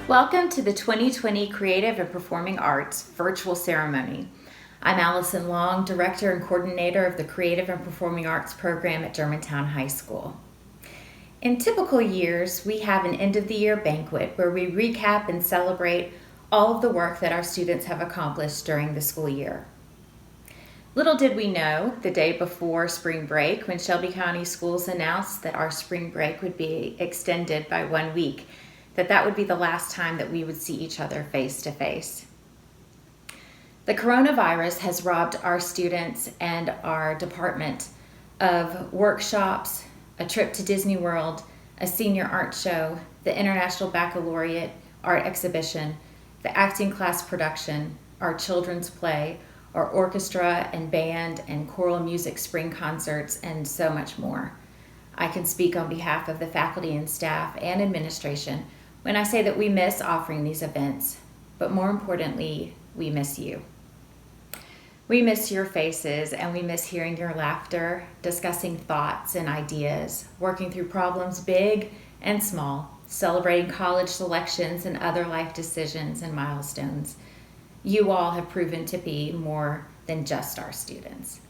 Welcome to the 2020 Creative and Performing Arts virtual ceremony. I'm Allison Long, Director and Coordinator of the Creative and Performing Arts program at Germantown High School. In typical years, we have an end-of-the-year banquet where we recap and celebrate all of the work that our students have accomplished during the school year. Little did we know the day before spring break when Shelby County Schools announced that our spring break would be extended by 1 week, that would be the last time that we would see each other face to face. The coronavirus has robbed our students and our department of workshops, a trip to Disney World, a senior art show, the International Baccalaureate art exhibition, the acting class production, our children's play, our orchestra and band and choral music spring concerts, and so much more. I can speak on behalf of the faculty and staff and administration when I say that we miss offering these events, but more importantly, we miss you. We miss your faces and we miss hearing your laughter, discussing thoughts and ideas, working through problems big and small, celebrating college selections and other life decisions and milestones. You all have proven to be more than just our students.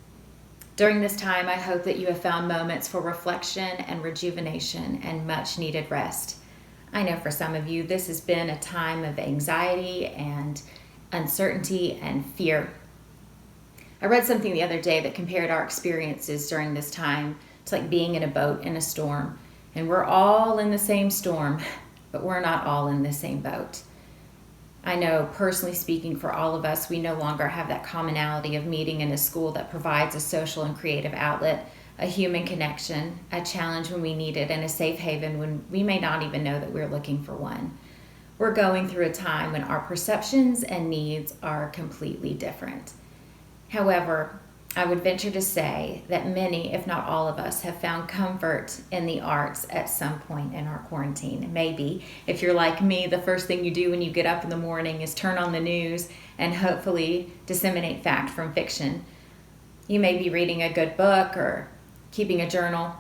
During this time, I hope that you have found moments for reflection and rejuvenation and much needed rest. I know for some of you, this has been a time of anxiety and uncertainty and fear. I read something the other day that compared our experiences during this time to like being in a boat in a storm. And we're all in the same storm, but we're not all in the same boat. I know, personally speaking, for all of us, we no longer have that commonality of meeting in a school that provides a social and creative outlet, a human connection, a challenge when we need it, and a safe haven when we may not even know that we're looking for one. We're going through a time when our perceptions and needs are completely different. However, I would venture to say that many, if not all of us, have found comfort in the arts at some point in our quarantine. Maybe, if you're like me, the first thing you do when you get up in the morning is turn on the news and hopefully disseminate fact from fiction. You may be reading a good book or keeping a journal,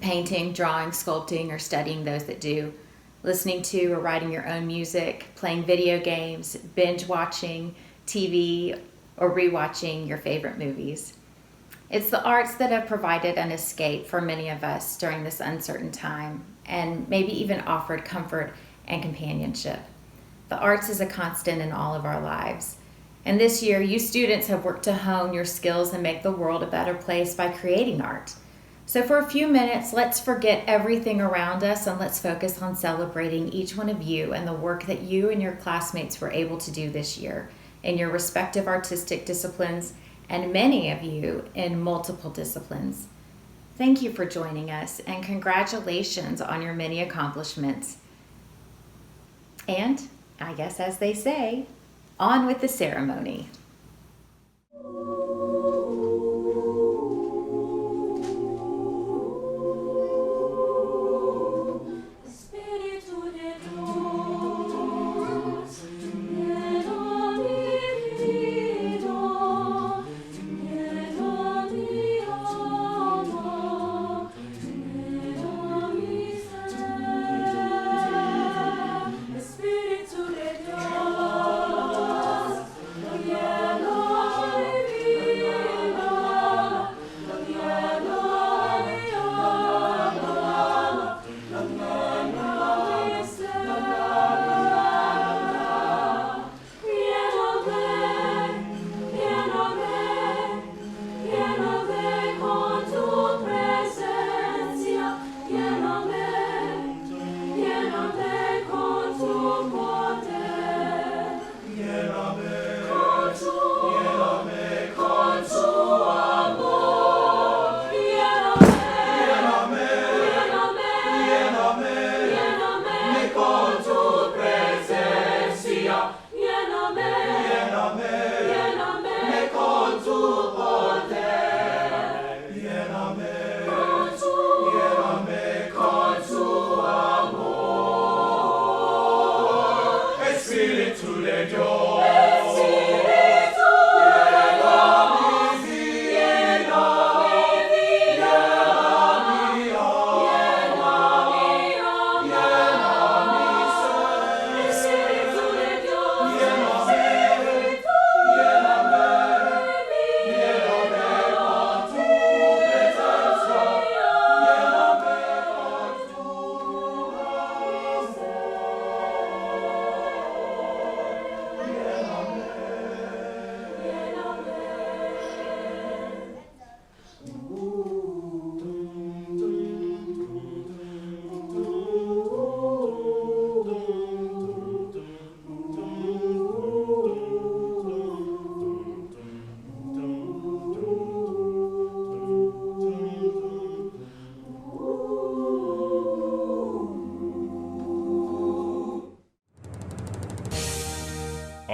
painting, drawing, sculpting, or studying those that do, listening to or writing your own music, playing video games, binge watching TV, or rewatching your favorite movies. It's the arts that have provided an escape for many of us during this uncertain time, and maybe even offered comfort and companionship. The arts is a constant in all of our lives. And this year, you students have worked to hone your skills and make the world a better place by creating art. So for a few minutes, let's forget everything around us and let's focus on celebrating each one of you and the work that you and your classmates were able to do this year in your respective artistic disciplines, and many of you in multiple disciplines. Thank you for joining us, and congratulations on your many accomplishments. And, I guess as they say, on with the ceremony.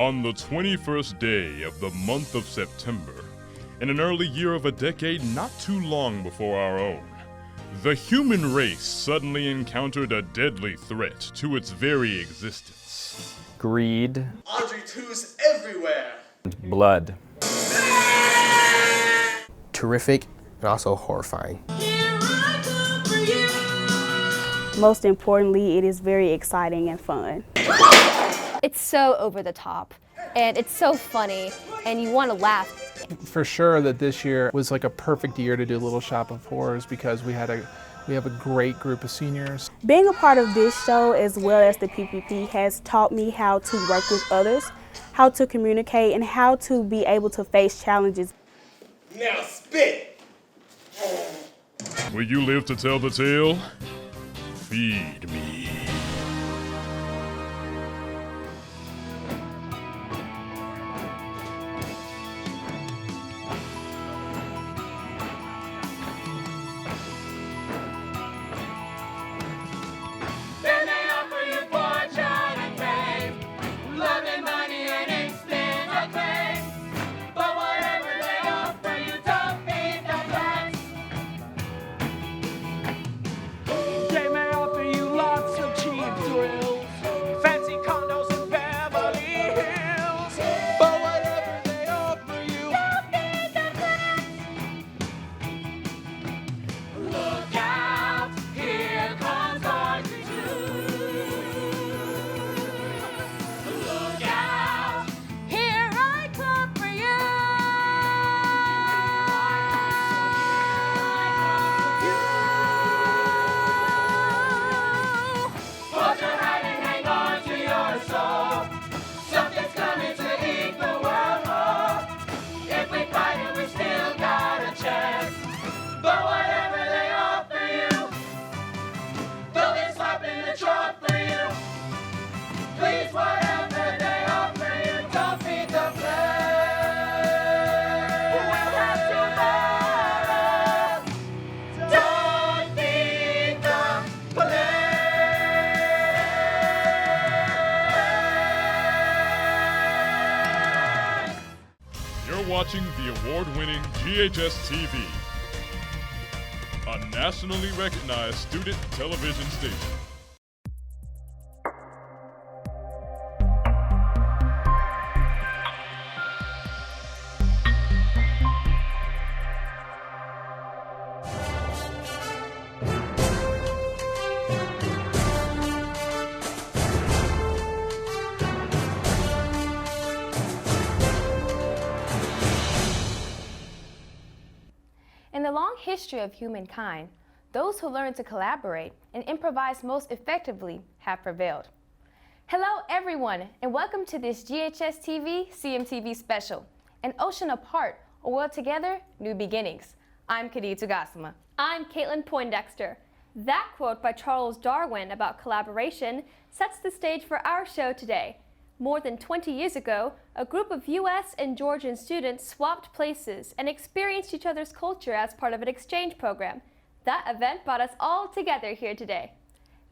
On the 21st day of the month of September, in an early year of a decade not too long before our own, the human race suddenly encountered a deadly threat to its very existence. Greed. Audrey 2's everywhere. Blood. Terrific and also horrifying. Most importantly, it is very exciting and fun. It's so over the top, and it's so funny, and you want to laugh. For sure that this year was like a perfect year to do Little Shop of Horrors because we have a great group of seniors. Being a part of this show as well as the PPP has taught me how to work with others, how to communicate, and how to be able to face challenges. Now spit! Will you live to tell the tale? Feed me. Watching the award-winning GHS-TV, a nationally recognized student television station. In the long history of humankind, those who learn to collaborate and improvise most effectively have prevailed. Hello everyone, and welcome to this GHS-TV CMTV special, An Ocean Apart, A World Together, New Beginnings. I'm Khadija Tugasima. I'm Caitlin Poindexter. That quote by Charles Darwin about collaboration sets the stage for our show today. More than 20 years ago, a group of U.S. and Georgian students swapped places and experienced each other's culture as part of an exchange program. That event brought us all together here today.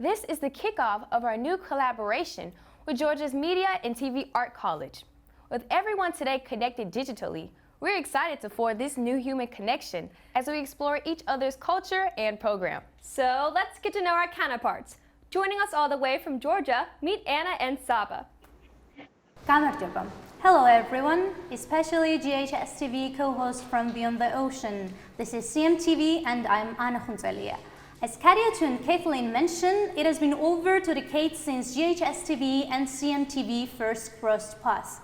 This is the kickoff of our new collaboration with Georgia's Media and TV Art College. With everyone today connected digitally, we're excited to forge this new human connection as we explore each other's culture and program. So let's get to know our counterparts. Joining us all the way from Georgia, meet Anna and Saba. Hello everyone, especially GHS-TV co-host from Beyond the Ocean. This is CMTV and I'm Anna Khunzalia. As Kadiatu and Kathleen mentioned, it has been over 2 decades since GHS-TV and CMTV first crossed paths.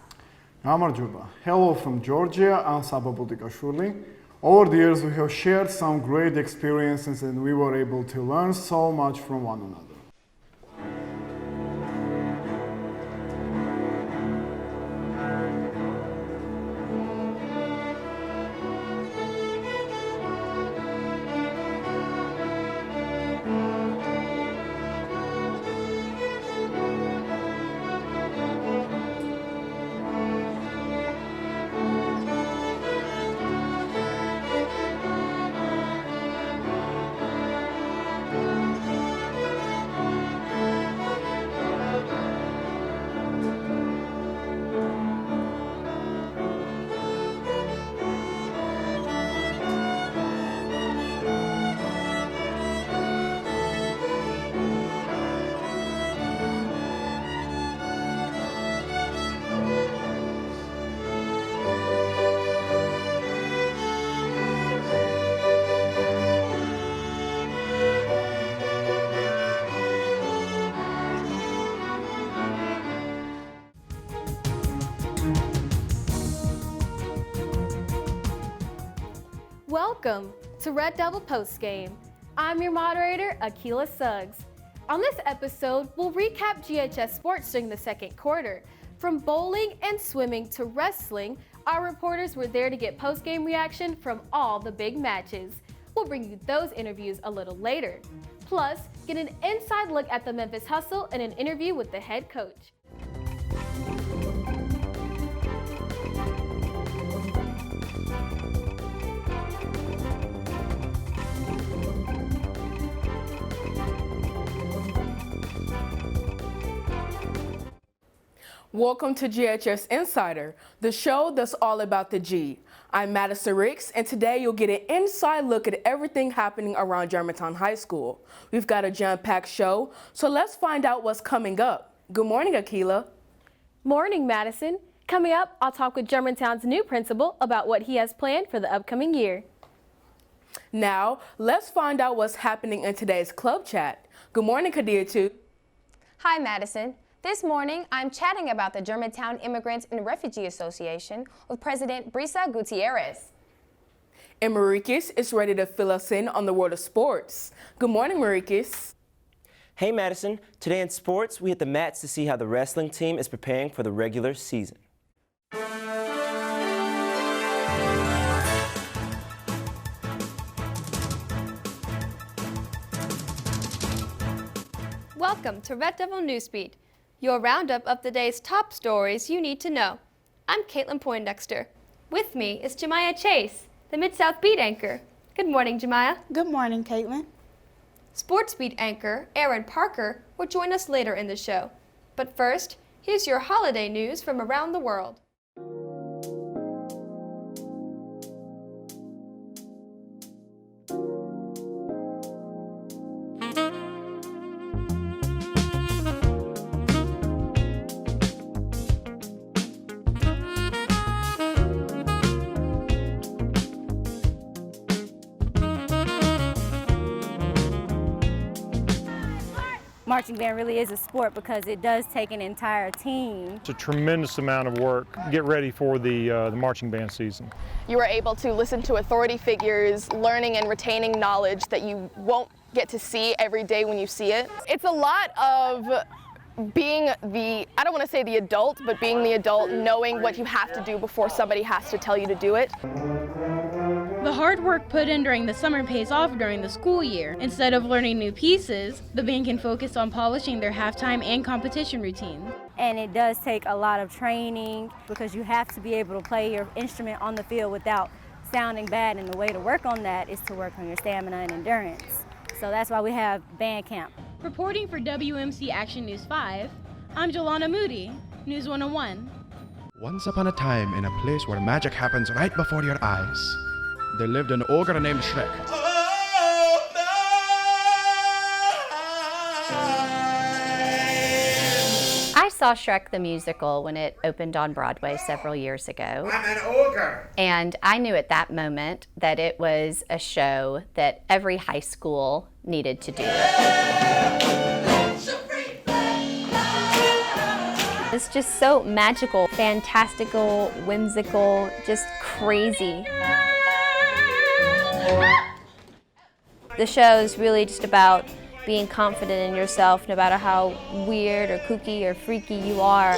Hello from Georgia, I'm Saba Budikashvili. Over the years we have shared some great experiences and we were able to learn so much from one another. Welcome to Red Devil Postgame. I'm your moderator, Akila Suggs. On this episode, we'll recap GHS sports during the second quarter. From bowling and swimming to wrestling, our reporters were there to get postgame reaction from all the big matches. We'll bring you those interviews a little later. Plus, get an inside look at the Memphis Hustle and an interview with the head coach. Welcome to GHS Insider, the show that's all about the G. I'm Madison Ricks, and today you'll get an inside look at everything happening around Germantown High School. We've got a jam-packed show, so let's find out what's coming up. Good morning, Akila. Morning, Madison. Coming up, I'll talk with Germantown's new principal about what he has planned for the upcoming year. Now, let's find out what's happening in today's club chat. Good morning, Kadia. Hi, Madison. This morning, I'm chatting about the Germantown Immigrants and Refugee Association with President Brisa Gutierrez. And Marikis is ready to fill us in on the world of sports. Good morning, Marikis. Hey, Madison. Today in sports, we hit the mats to see how the wrestling team is preparing for the regular season. Welcome to Red Devil Newsbeat, your roundup of the day's top stories you need to know. I'm Caitlin Poindexter. With me is Jemiah Chase, the Mid-South Beat anchor. Good morning, Jemiah. Good morning, Caitlin. Sports Beat anchor Aaron Parker will join us later in the show. But first, here's your holiday news from around the world. Marching band really is a sport because it does take an entire team. It's a tremendous amount of work. Get ready for the marching band season. You are able to listen to authority figures, learning and retaining knowledge that you won't get to see every day when you see it. It's a lot of being the, I don't want to say the adult, but being the adult, knowing what you have to do before somebody has to tell you to do it. The hard work put in during the summer pays off during the school year. Instead of learning new pieces, the band can focus on polishing their halftime and competition routines. And it does take a lot of training because you have to be able to play your instrument on the field without sounding bad, and the way to work on that is to work on your stamina and endurance. So that's why we have band camp. Reporting for WMC Action News 5, I'm Jolana Moody, News 101. Once upon a time, in a place where magic happens right before your eyes, there lived an ogre named Shrek. I saw Shrek the musical when it opened on Broadway several years ago. I'm an ogre! And I knew at that moment that it was a show that every high school needed to do. It's just so magical, fantastical, whimsical, just crazy. The show is really just about being confident in yourself, no matter how weird or kooky or freaky you are.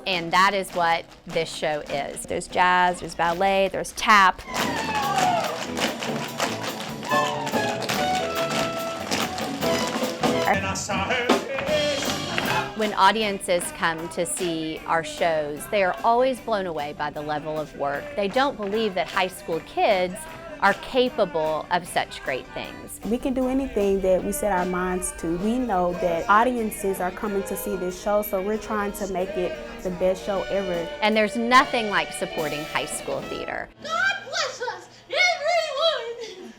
And that is what this show is. There's jazz, there's ballet, there's tap. When audiences come to see our shows, they are always blown away by the level of work. They don't believe that high school kids are capable of such great things. We can do anything that we set our minds to. We know that audiences are coming to see this show, so we're trying to make it the best show ever. And there's nothing like supporting high school theater. God bless us, everyone!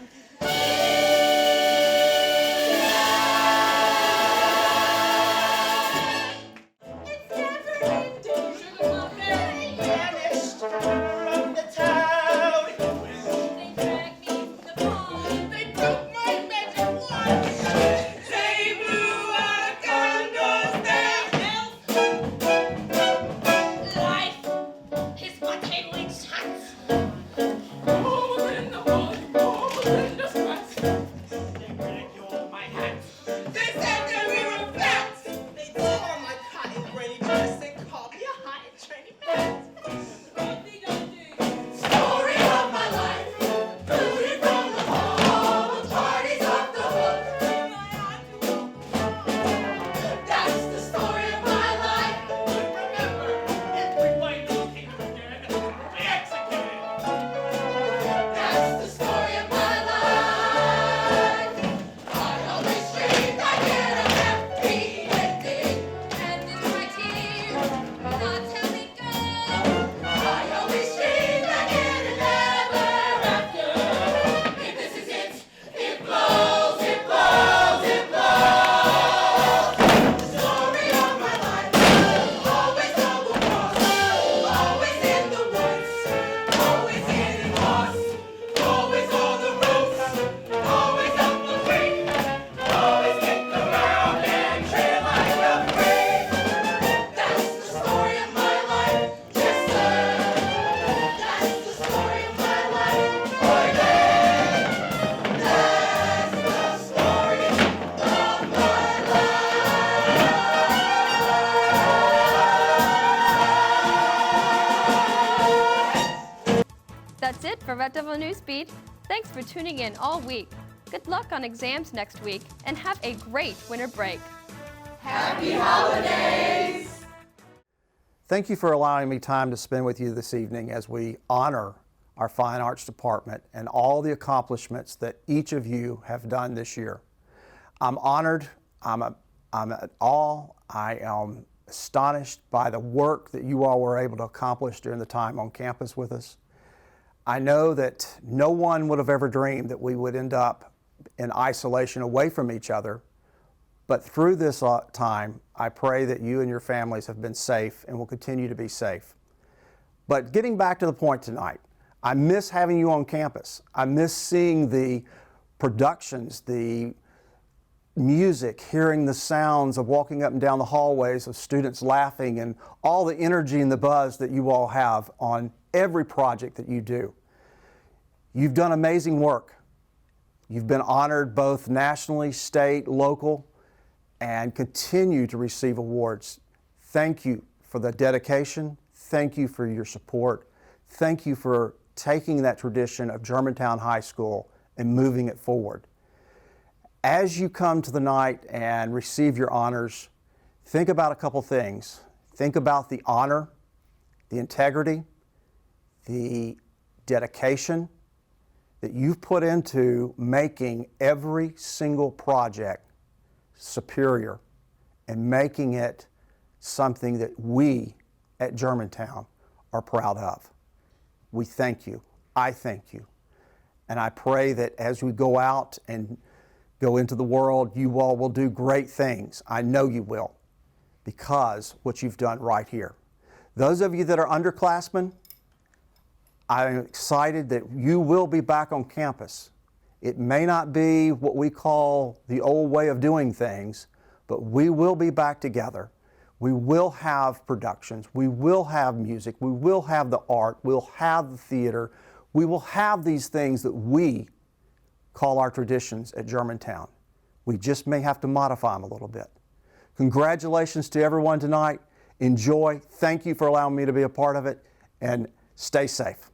For Red Devil Newsbeat, thanks for tuning in all week. Good luck on exams next week, and have a great winter break. Happy holidays! Thank you for allowing me time to spend with you this evening as we honor our Fine Arts Department and all the accomplishments that each of you have done this year. I'm honored, I'm at awe, I am astonished by the work that you all were able to accomplish during the time on campus with us. I know that no one would have ever dreamed that we would end up in isolation away from each other, but through this time, I pray that you and your families have been safe and will continue to be safe. But getting back to the point tonight, I miss having you on campus. I miss seeing the productions, the music, hearing the sounds of walking up and down the hallways of students laughing and all the energy and the buzz that you all have on every project that you do. You've done amazing work. You've been honored both nationally, state, local, and continue to receive awards. Thank you for the dedication. Thank you for your support. Thank you for taking that tradition of Germantown High School and moving it forward. As you come to the night and receive your honors, think about a couple things. Think about the honor, the integrity, the dedication that you've put into making every single project superior and making it something that we at Germantown are proud of. We thank you. I thank you. And I pray that as we go out and go into the world, you all will do great things. I know you will, because what you've done right here. Those of you that are underclassmen, I'm excited that you will be back on campus. It may not be what we call the old way of doing things, but we will be back together. We will have productions. We will have music. We will have the art. We'll have the theater. We will have these things that we call our traditions at Germantown. We just may have to modify them a little bit. Congratulations to everyone tonight. Enjoy. Thank you for allowing me to be a part of it, and stay safe.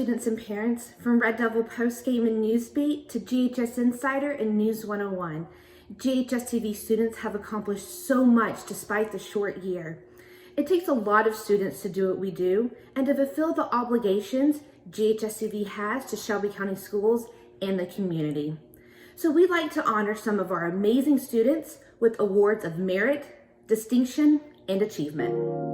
students and parents, from Red Devil Postgame and Newsbeat to GHS Insider and News 101. GHS-TV students have accomplished so much despite the short year. It takes a lot of students to do what we do and to fulfill the obligations GHS-TV has to Shelby County Schools and the community. So we'd like to honor some of our amazing students with awards of merit, distinction, and achievement.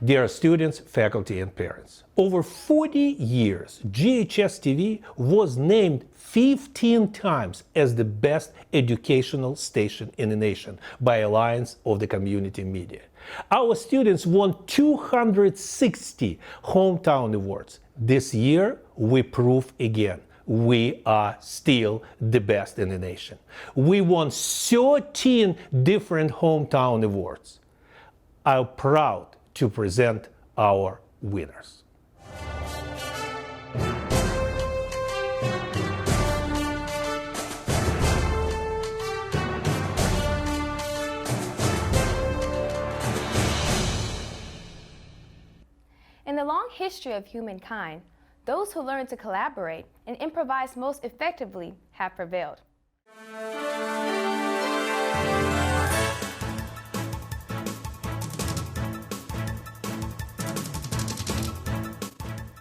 Dear students, faculty, and parents, over 40 years, GHS-TV was named 15 times as the best educational station in the nation by Alliance of the Community Media. Our students won 260 hometown awards. This year, we prove again, we are still the best in the nation. We won 13 different hometown awards. I'm proud to present our winners. In the long history of humankind, those who learn to collaborate and improvise most effectively have prevailed.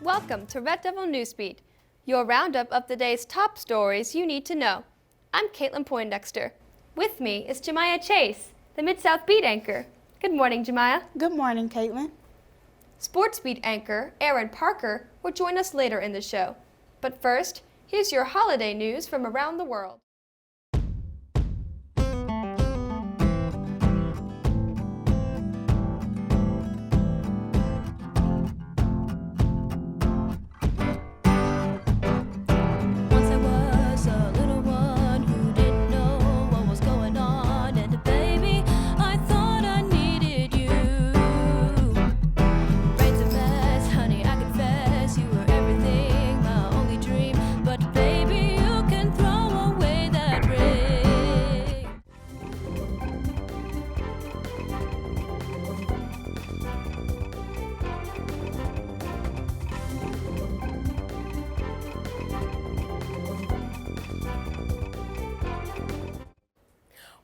Welcome to Red Devil Newsbeat, your roundup of the day's top stories you need to know. I'm Caitlin Poindexter. With me is Jemiah Chase, the Mid-South Beat anchor. Good morning, Jemiah. Good morning, Caitlin. Sports Beat anchor Aaron Parker will join us later in the show. But first, here's your holiday news from around the world.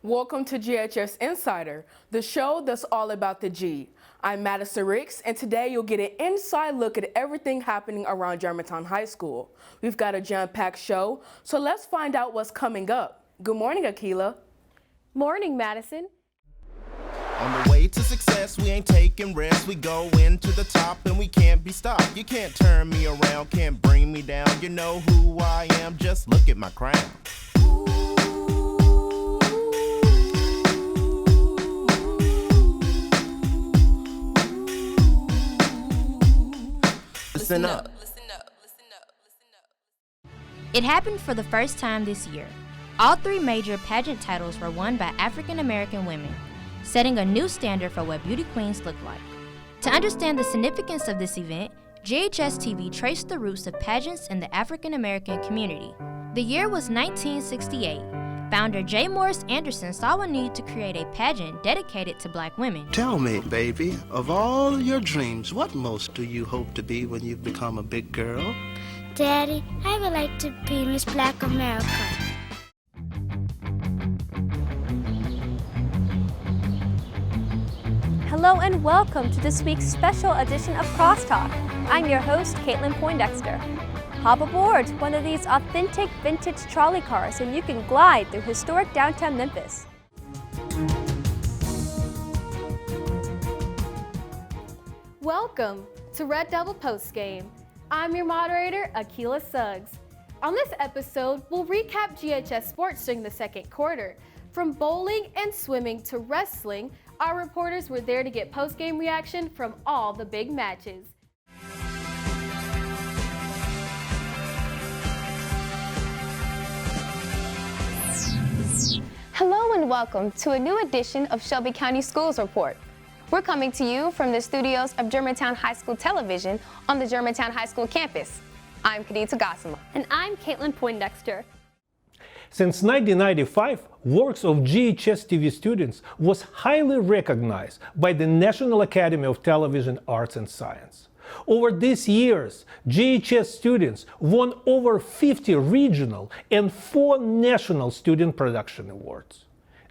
Welcome to GHS Insider, the show that's all about the G. I'm Madison Ricks, and today you'll get an inside look at everything happening around Germantown High School. We've got a jam-packed show, so let's find out what's coming up. Good morning, Akila. Morning, Madison. On the way to success, we ain't taking risks. We go into the top and we can't be stopped. You can't turn me around, can't bring me down. You know who I am, just look at my crown. Listen up. It happened for the first time this year. All three major pageant titles were won by African American women, setting a new standard for what beauty queens look like. To understand the significance of this event, GHS-TV traced the roots of pageants in the African American community. The year was 1968. Founder J. Morris Anderson saw a need to create a pageant dedicated to Black women. Tell me, baby, of all your dreams, what most do you hope to be when you've become a big girl? Daddy, I would like to be Miss Black America. Hello and welcome to this week's special edition of Crosstalk. I'm your host, Caitlin Poindexter. Hop aboard one of these authentic vintage trolley cars and you can glide through historic downtown Memphis. Welcome to Red Devil Postgame. I'm your moderator, Akila Suggs. On this episode, we'll recap GHS sports during the second quarter. From bowling and swimming to wrestling, our reporters were there to get postgame reaction from all the big matches. Hello and welcome to a new edition of Shelby County Schools Report. We're coming to you from the studios of Germantown High School Television on the Germantown High School campus. I'm Kadita Gassama. And I'm Caitlin Poindexter. Since 1995, works of GHS-TV students was highly recognized by the National Academy of Television Arts and Science. Over these years, GHS students won over 50 regional and 4 national student production awards.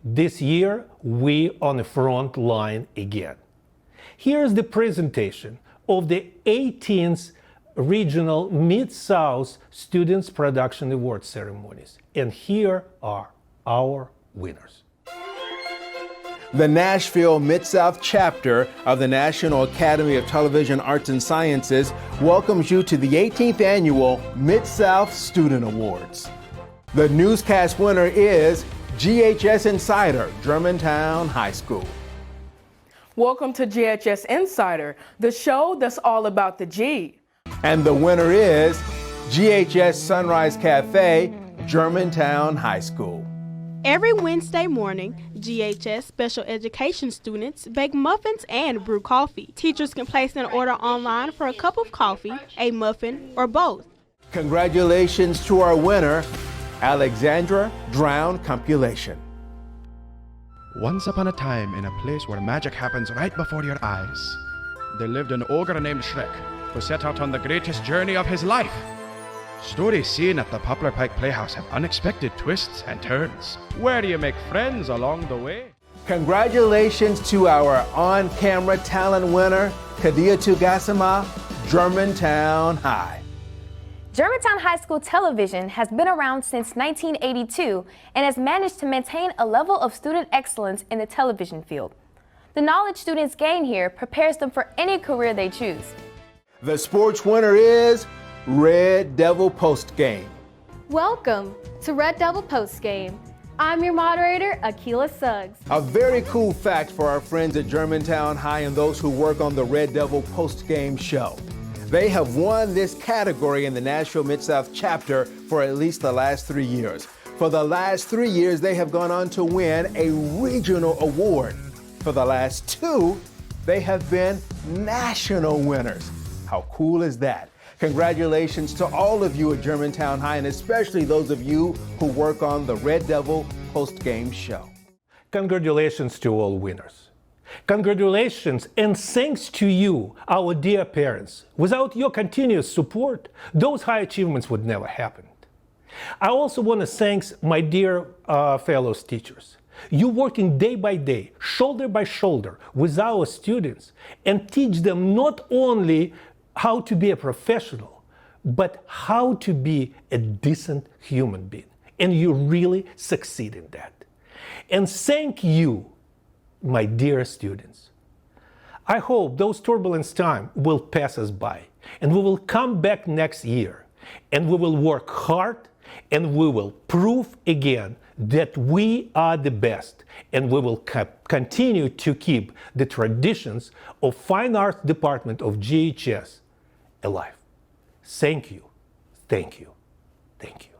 This year, we on the front line again. Here's the presentation of the 18th Regional Mid-South Students Production Award ceremonies. And here are our winners. The Nashville Mid-South chapter of the National Academy of Television Arts and Sciences welcomes you to the 18th Annual Mid-South Student Awards. The newscast winner is GHS Insider, Germantown High School. Welcome to GHS Insider, the show that's all about the G. And the winner is GHS Sunrise Cafe, Germantown High School. Every Wednesday morning, GHS special education students bake muffins and brew coffee. Teachers can place an order online for a cup of coffee, a muffin, or both. Congratulations to our winner, Alexandra Drown Compilation. Once upon a time, in a place where magic happens right before your eyes, there lived an ogre named Shrek, who set out on the greatest journey of his life. Stories seen at the Poplar Pike Playhouse have unexpected twists and turns. Where do you make friends along the way? Congratulations to our on-camera talent winner, Kadia Tugasama, Germantown High. Germantown High School television has been around since 1982 and has managed to maintain a level of student excellence in the television field. The knowledge students gain here prepares them for any career they choose. The sports winner is Red Devil Postgame. Welcome to Red Devil Postgame. I'm your moderator, Akila Suggs. A very cool fact for our friends at Germantown High and those who work on the Red Devil Postgame show. They have won this category in the Nashville Mid-South chapter for at least the last 3 years. For the last 3 years, they have gone on to win a regional award. For the last 2, they have been national winners. How cool is that? Congratulations to all of you at Germantown High, and especially those of you who work on the Red Devil Postgame show. Congratulations to all winners. Congratulations and thanks to you, our dear parents. Without your continuous support, those high achievements would never happen. I also want to thank my dear fellow teachers. You working day by day, shoulder by shoulder with our students and teach them not only how to be a professional, but how to be a decent human being. And you really succeed in that. And thank you, my dear students. I hope those turbulent times will pass us by and we will come back next year and we will work hard and we will prove again that we are the best and we will continue to keep the traditions of Fine Arts Department of GHS alive. Thank you, thank you, thank you.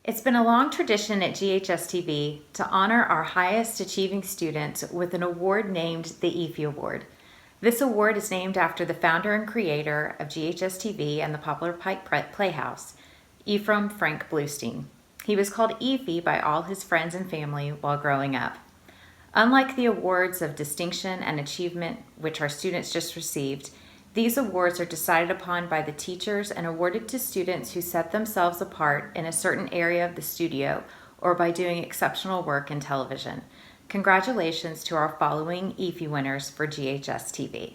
It's been a long tradition at GHS-TV to honor our highest achieving students with an award named the EFI Award. This award is named after the founder and creator of GHS-TV and the Poplar Pike Playhouse, Ephraim Frank Bluestein. He was called EFI by all his friends and family while growing up. Unlike the awards of distinction and achievement which our students just received, these awards are decided upon by the teachers and awarded to students who set themselves apart in a certain area of the studio or by doing exceptional work in television. Congratulations to our following EFI winners for GHS-TV.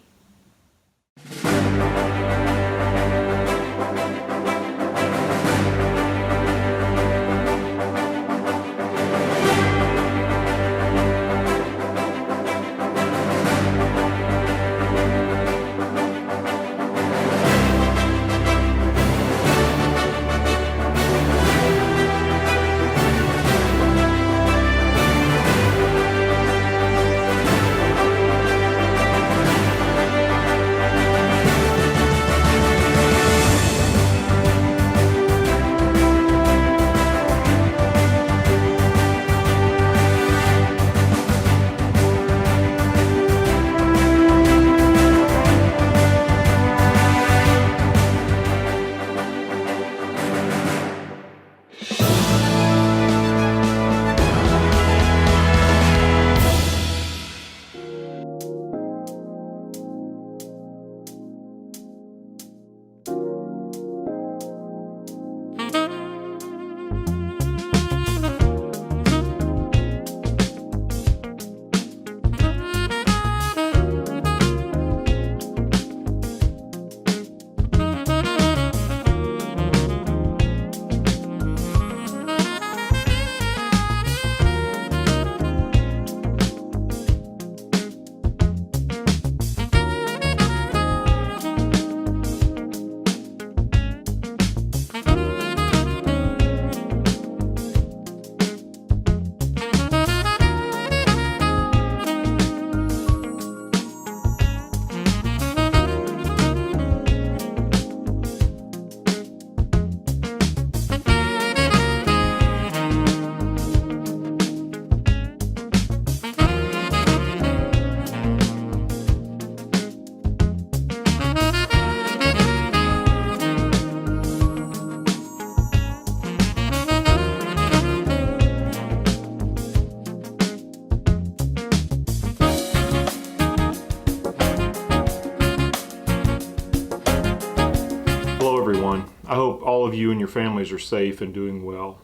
I hope all of you and your families are safe and doing well.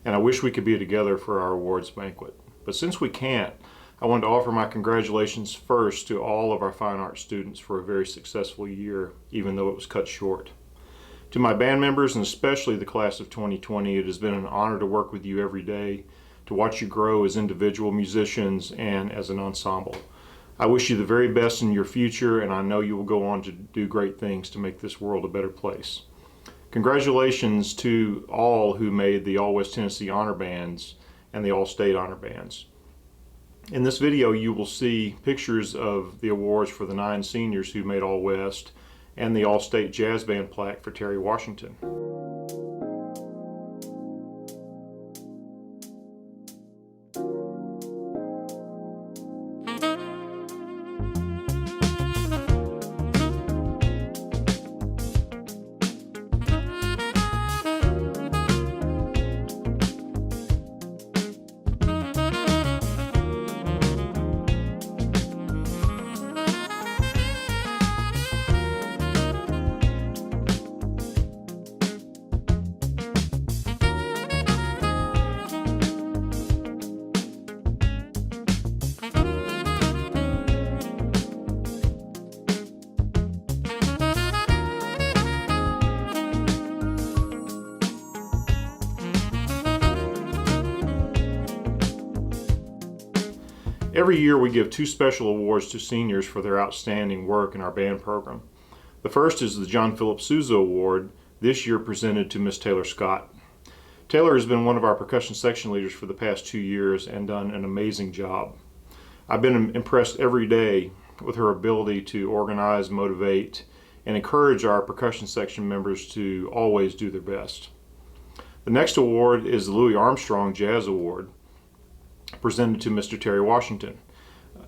And I wish we could be together for our awards banquet. But since we can't, I wanted to offer my congratulations first to all of our fine arts students for a very successful year, even though it was cut short. To my band members, and especially the class of 2020, it has been an honor to work with you every day, to watch you grow as individual musicians and as an ensemble. I wish you the very best in your future, and I know you will go on to do great things to make this world a better place. Congratulations to all who made the All-West Tennessee Honor Bands and the All-State Honor Bands. In this video, you will see pictures of the awards for the 9 seniors who made All-West and the All-State Jazz Band plaque for Terry Washington. Every year we give 2 special awards to seniors for their outstanding work in our band program. The first is the John Philip Souza Award, this year presented to Miss Taylor Scott. Taylor has been one of our percussion section leaders for the past 2 years and done an amazing job. I've been impressed every day with her ability to organize, motivate, and encourage our percussion section members to always do their best. The next award is the Louis Armstrong Jazz Award, presented to Mr. Terry Washington.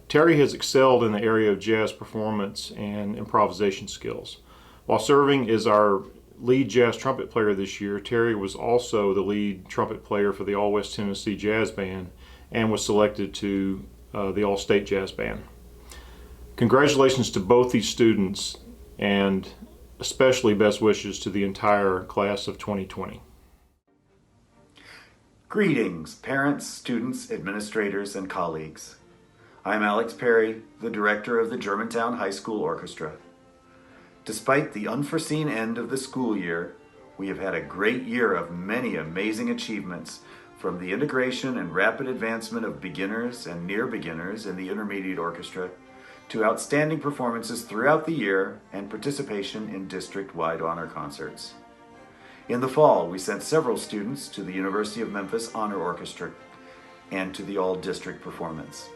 Terry has excelled in the area of jazz performance and improvisation skills. While serving as our lead jazz trumpet player this year, Terry was also the lead trumpet player for the All-West Tennessee Jazz Band and was selected to the All-State Jazz Band. Congratulations to both these students, and especially best wishes to the entire class of 2020. Greetings, parents, students, administrators, and colleagues. I'm Alex Perry, the director of the Germantown High School Orchestra. Despite the unforeseen end of the school year, we have had a great year of many amazing achievements, from the integration and rapid advancement of beginners and near beginners in the intermediate orchestra, to outstanding performances throughout the year and participation in district-wide honor concerts. In the fall, we sent several students to the University of Memphis Honor Orchestra and to the all-district performance.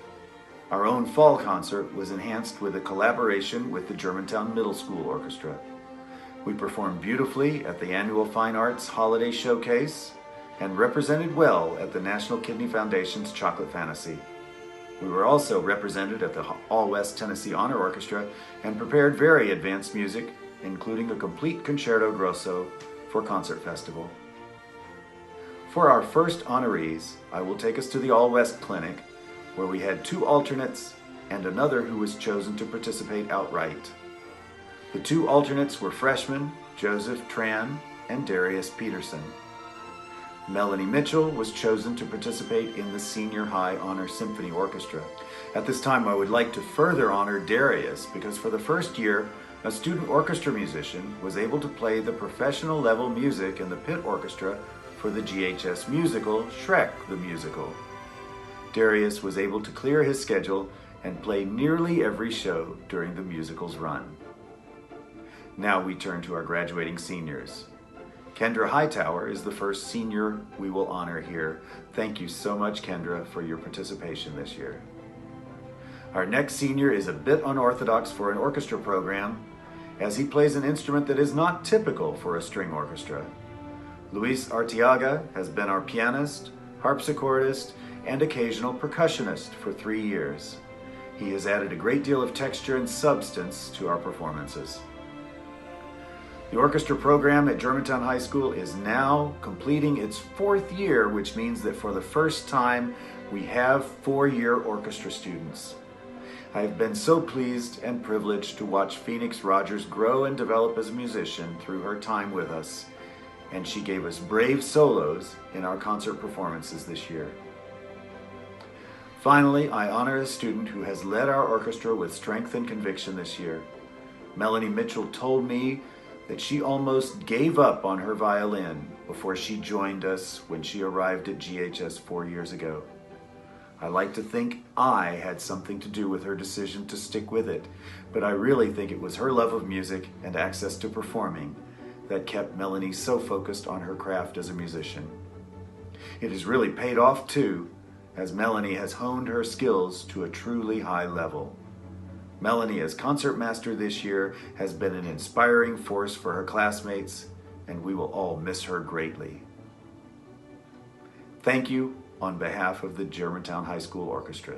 Our own fall concert was enhanced with a collaboration with the Germantown Middle School Orchestra. We performed beautifully at the annual Fine Arts Holiday Showcase and represented well at the National Kidney Foundation's Chocolate Fantasy. We were also represented at the All-West Tennessee Honor Orchestra and prepared very advanced music, including a complete concerto grosso for Concert Festival. For our first honorees, I will take us to the All-West Clinic, where we had 2 alternates and another who was chosen to participate outright. The 2 alternates were freshmen Joseph Tran and Darius Peterson. Melanie Mitchell was chosen to participate in the Senior High Honor Symphony Orchestra. At this time, I would like to further honor Darius because for the first year, a student orchestra musician was able to play the professional level music in the pit orchestra for the GHS musical, Shrek the Musical. Darius was able to clear his schedule and play nearly every show during the musical's run. Now we turn to our graduating seniors. Kendra Hightower is the first senior we will honor here. Thank you so much, Kendra, for your participation this year. Our next senior is a bit unorthodox for an orchestra program, as he plays an instrument that is not typical for a string orchestra. Luis Arteaga has been our pianist, harpsichordist, and occasional percussionist for 3 years. He has added a great deal of texture and substance to our performances. The orchestra program at Germantown High School is now completing its 4th year, which means that for the first time we have 4-year orchestra students. I have been so pleased and privileged to watch Phoenix Rogers grow and develop as a musician through her time with us, and she gave us brave solos in our concert performances this year. Finally, I honor a student who has led our orchestra with strength and conviction this year. Melanie Mitchell told me that she almost gave up on her violin before she joined us when she arrived at GHS 4 years ago. I like to think I had something to do with her decision to stick with it, but I really think it was her love of music and access to performing that kept Melanie so focused on her craft as a musician. It has really paid off too, as Melanie has honed her skills to a truly high level. Melanie as concertmaster this year has been an inspiring force for her classmates, and we will all miss her greatly. Thank you on behalf of the Germantown High School Orchestra.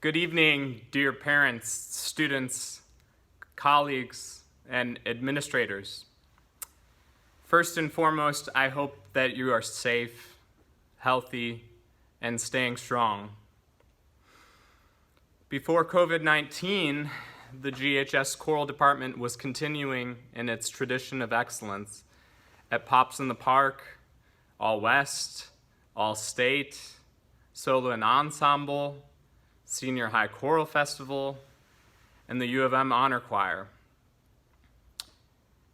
Good evening, dear parents, students, colleagues, and administrators. First and foremost, I hope that you are safe, healthy, and staying strong. Before COVID-19, the GHS Choral Department was continuing in its tradition of excellence at Pops in the Park, All West, All State, Solo and Ensemble, Senior High Choral Festival, and the U of M Honor Choir.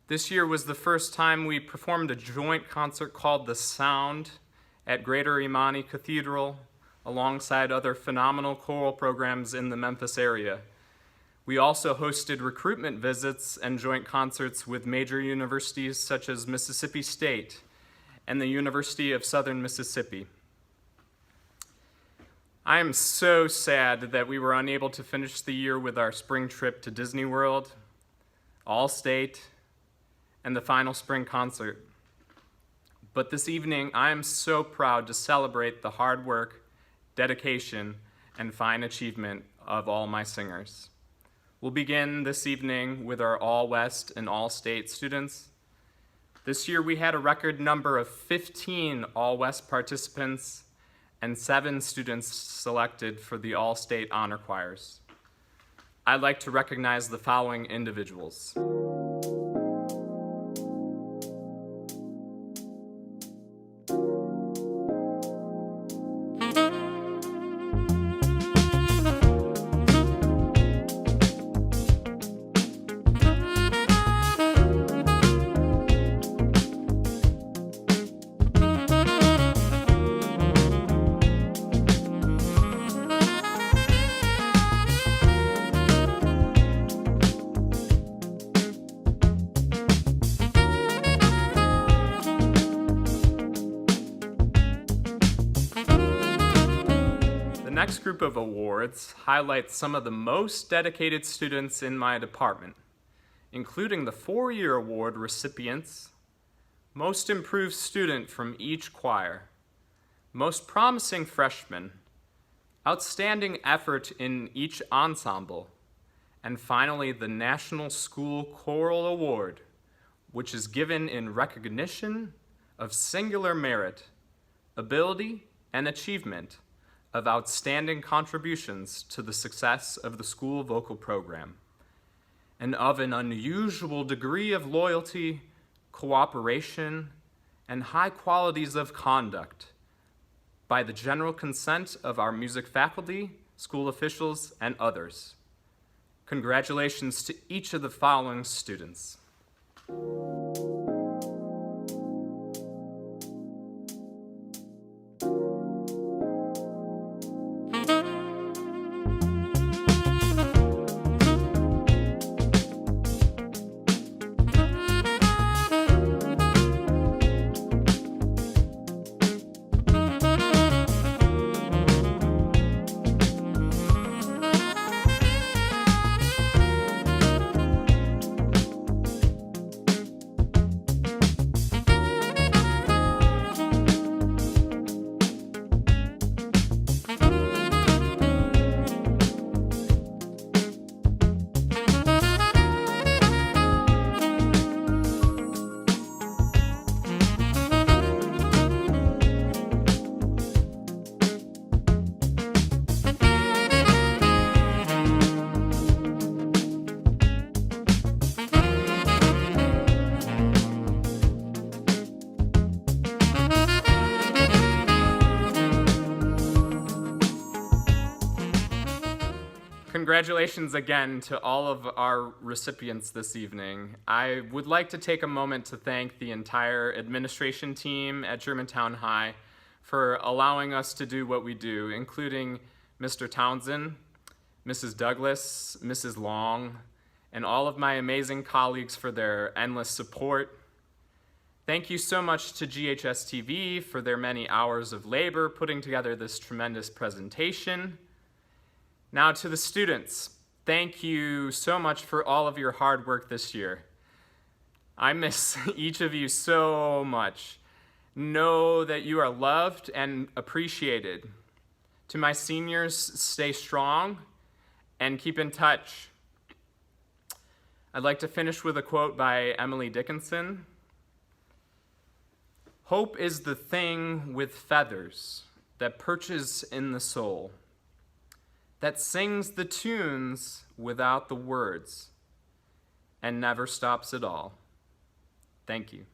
This year was the first time we performed a joint concert called The Sound at Greater Imani Cathedral alongside other phenomenal choral programs in the Memphis area. We also hosted recruitment visits and joint concerts with major universities such as Mississippi State and the University of Southern Mississippi. I am so sad that we were unable to finish the year with our spring trip to Disney World, All-State, and the final spring concert. But this evening, I am so proud to celebrate the hard work, dedication, and fine achievement of all my singers. We'll begin this evening with our All-West and All-State students. This year, we had a record number of 15 All-West participants and 7 students selected for the All-State Honor Choirs. I'd like to recognize the following individuals. The next group of awards highlights some of the most dedicated students in my department, including the 4-year award recipients, Most Improved Student from each choir, Most Promising Freshman, Outstanding Effort in each ensemble, and finally the National School Choral Award, which is given in recognition of singular merit, ability, and achievement of outstanding contributions to the success of the school vocal program, and of an unusual degree of loyalty, cooperation, and high qualities of conduct by the general consent of our music faculty, school officials, and others. Congratulations to each of the following students. Congratulations again to all of our recipients this evening. I would like to take a moment to thank the entire administration team at Germantown High for allowing us to do what we do, including Mr. Townsend, Mrs. Douglas, Mrs. Long, and all of my amazing colleagues for their endless support. Thank you so much to GHS-TV for their many hours of labor putting together this tremendous presentation. Now to the students, thank you so much for all of your hard work this year. I miss each of you so much. Know that you are loved and appreciated. To my seniors, stay strong and keep in touch. I'd like to finish with a quote by Emily Dickinson. Hope is the thing with feathers that perches in the soul, that sings the tunes without the words, and never stops at all. Thank you.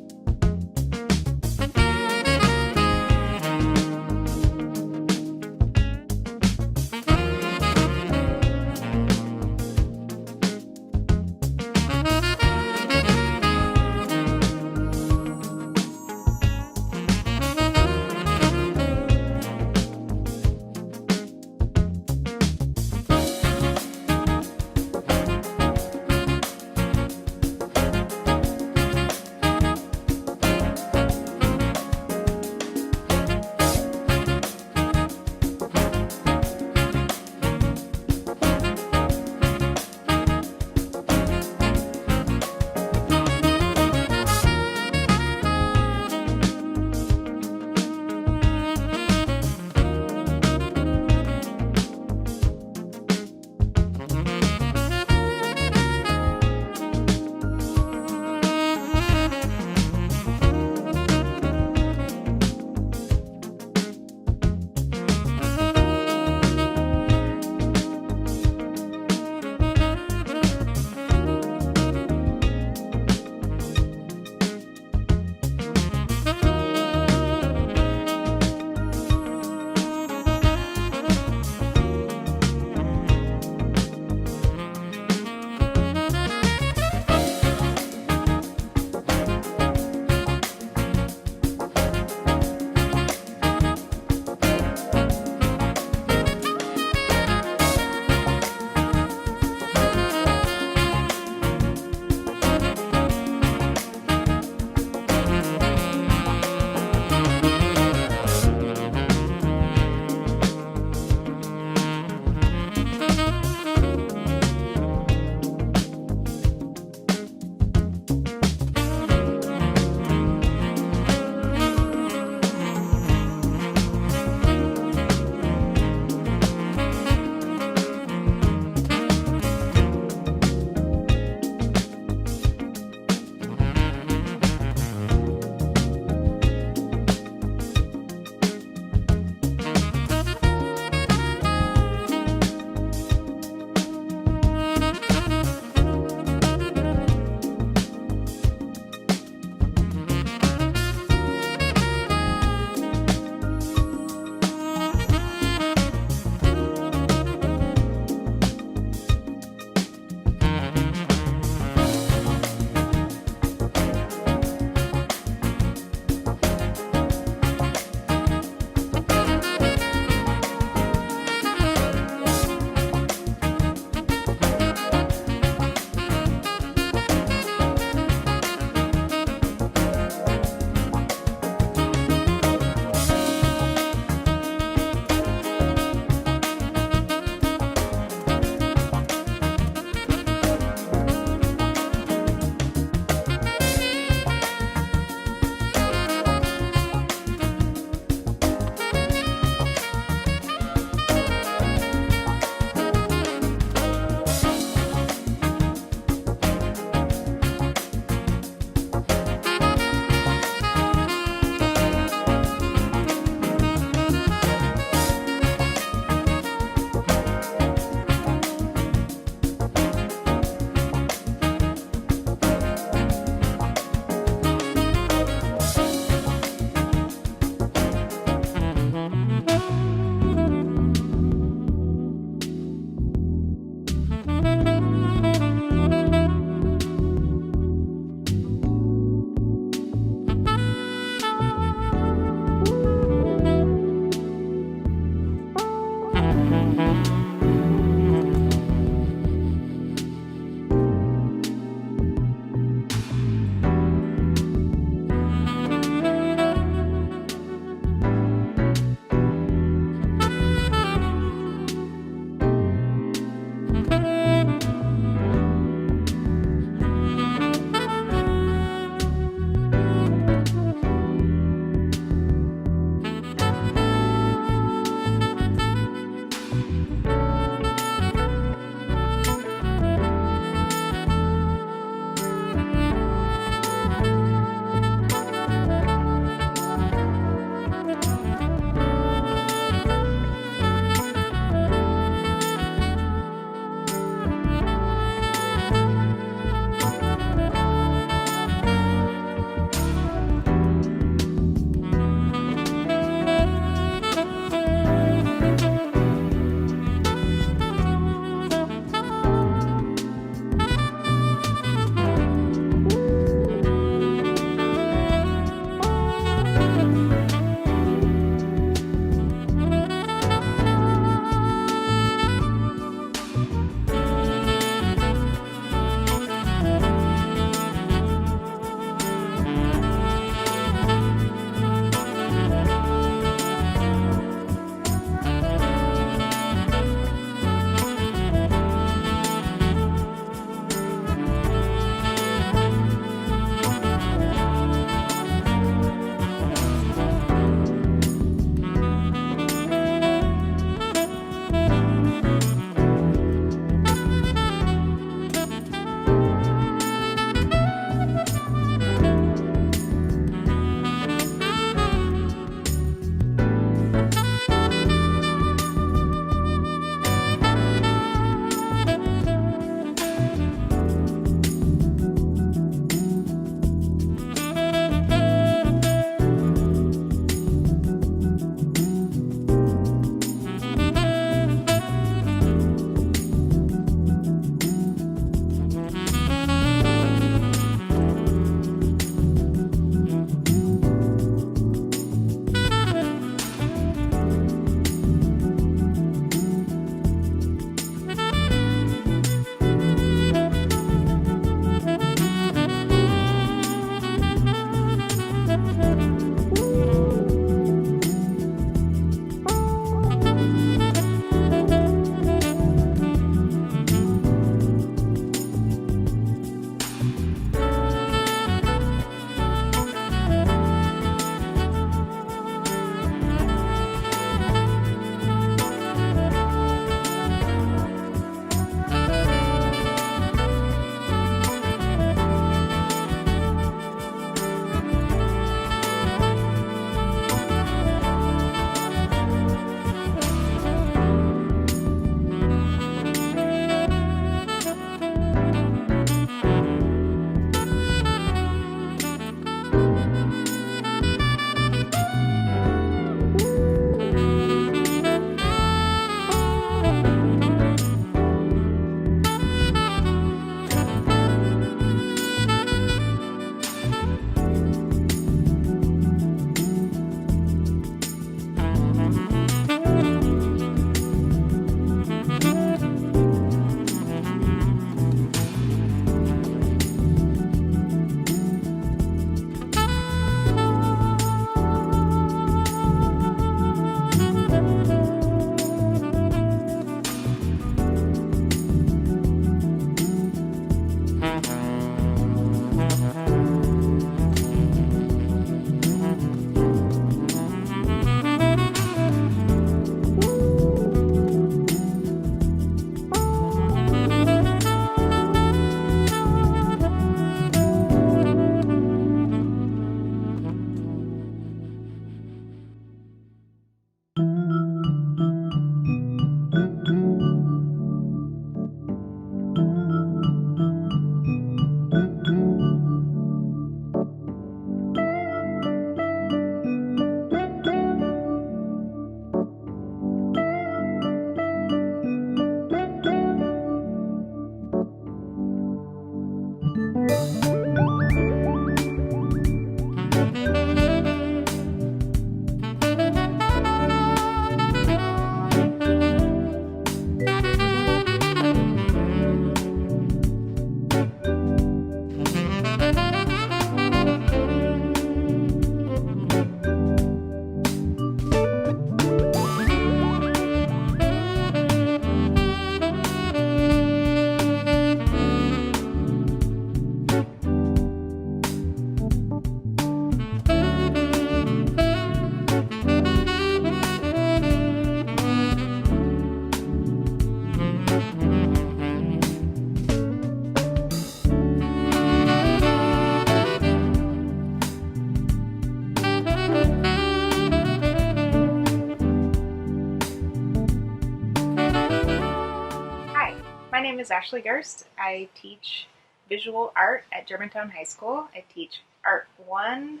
is Ashley Gerst. I teach visual art at Germantown High School. I teach Art 1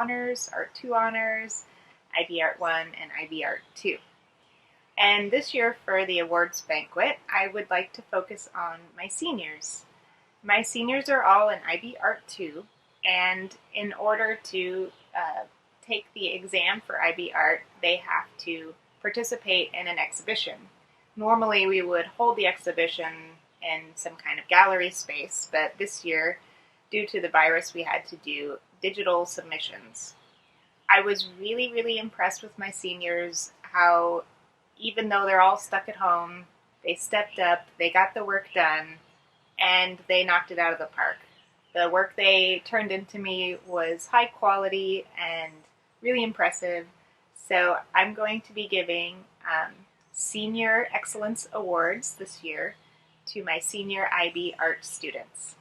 Honors, Art 2 Honors, IB Art 1, and IB Art 2. And this year for the awards banquet, I would like to focus on my seniors. My seniors are all in IB Art 2, and in order to take the exam for IB Art, they have to participate in an exhibition. Normally we would hold the exhibition in some kind of gallery space, but this year, due to the virus, we had to do digital submissions. I was really, really impressed with my seniors, how even though they're all stuck at home, they stepped up, they got the work done, and they knocked it out of the park. The work they turned into me was high quality and really impressive. So I'm going to be giving Senior Excellence Awards this year to my senior IB Art students.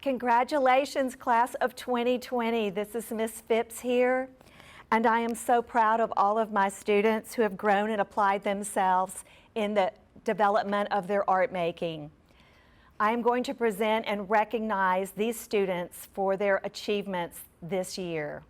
Congratulations, class of 2020. This is Miss Phipps here, and I am so proud of all of my students who have grown and applied themselves in the development of their art making. I am going to present and recognize these students for their achievements this year.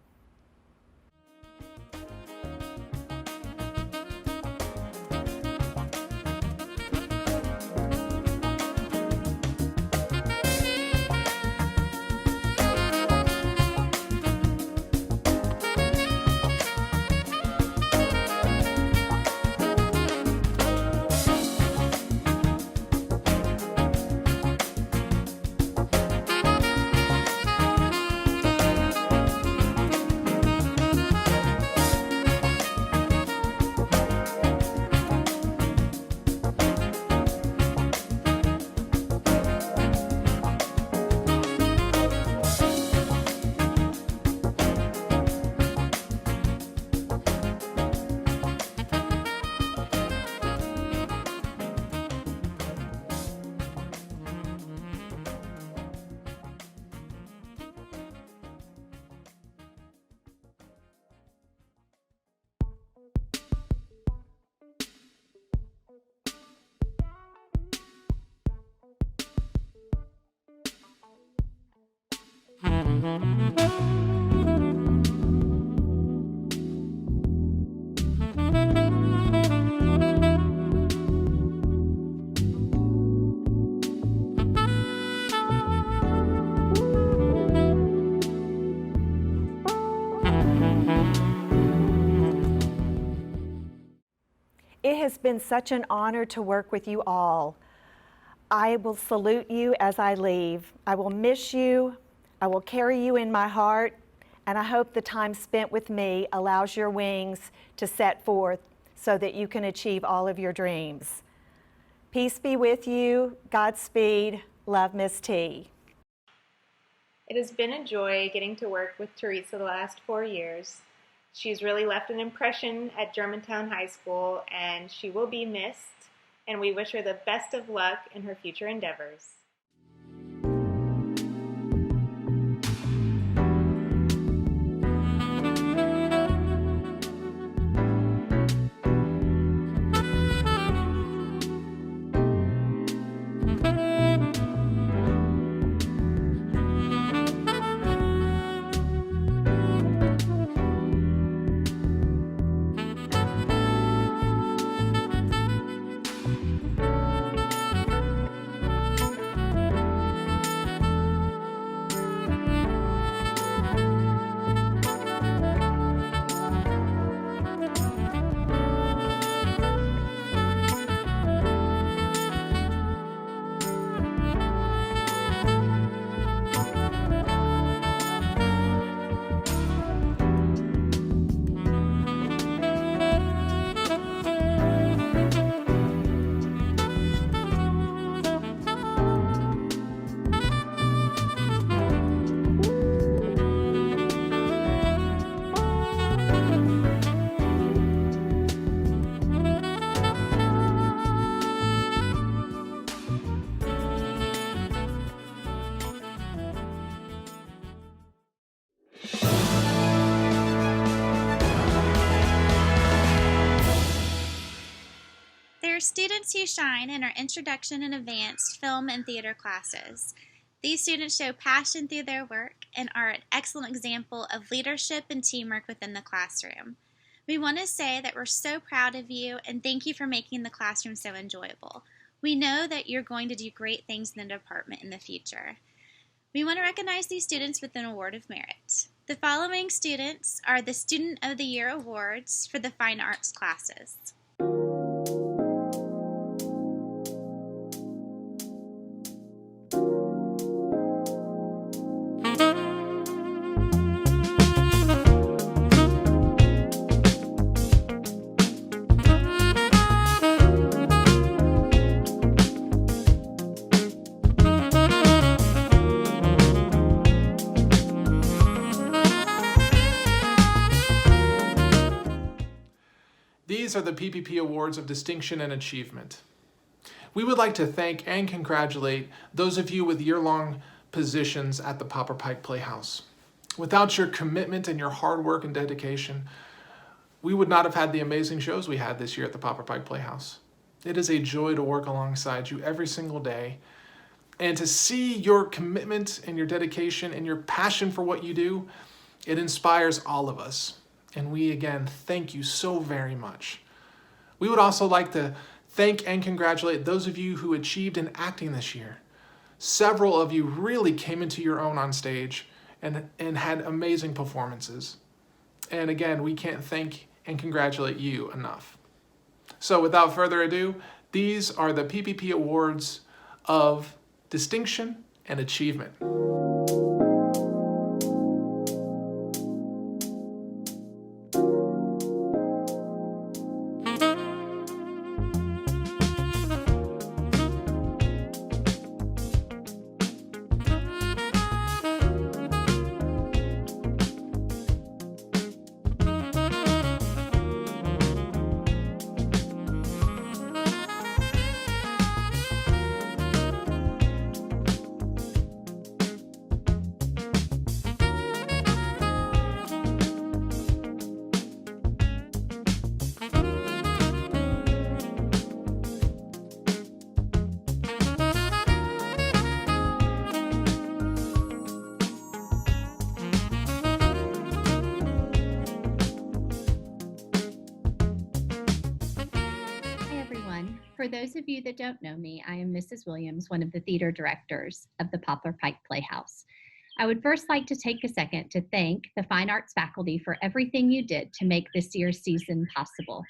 It has been such an honor to work with you all. I will salute you as I leave. I will miss you. I will carry you in my heart, and I hope the time spent with me allows your wings to set forth so that you can achieve all of your dreams. Peace be with you. Godspeed. Love, Miss T. It has been a joy getting to work with Teresa the last 4 years. She's really left an impression at Germantown High School, and she will be missed, and we wish her the best of luck in her future endeavors. There are students who shine in our introduction and advanced film and theater classes. These students show passion through their work and are an excellent example of leadership and teamwork within the classroom. We want to say that we're so proud of you and thank you for making the classroom so enjoyable. We know that you're going to do great things in the department in the future. We want to recognize these students with an award of merit. The following students are the Student of the Year awards for the Fine Arts classes. These are the PPP Awards of Distinction and Achievement. We would like to thank and congratulate those of you with year-long positions at the Popper Pike Playhouse. Without your commitment and your hard work and dedication, we would not have had the amazing shows we had this year at the Popper Pike Playhouse. It is a joy to work alongside you every single day, and to see your commitment and your dedication and your passion for what you do, it inspires all of us. And we, again, thank you so very much. We would also like to thank and congratulate those of you who achieved in acting this year. Several of you really came into your own on stage and had amazing performances. And again, we can't thank and congratulate you enough. So without further ado, these are the PPP Awards of Distinction and Achievement. For those of you that don't know me, I am Mrs. Williams, one of the theater directors of the Poplar Pike Playhouse. I would first like to take a second to thank the Fine Arts faculty for everything you did to make this year's season possible.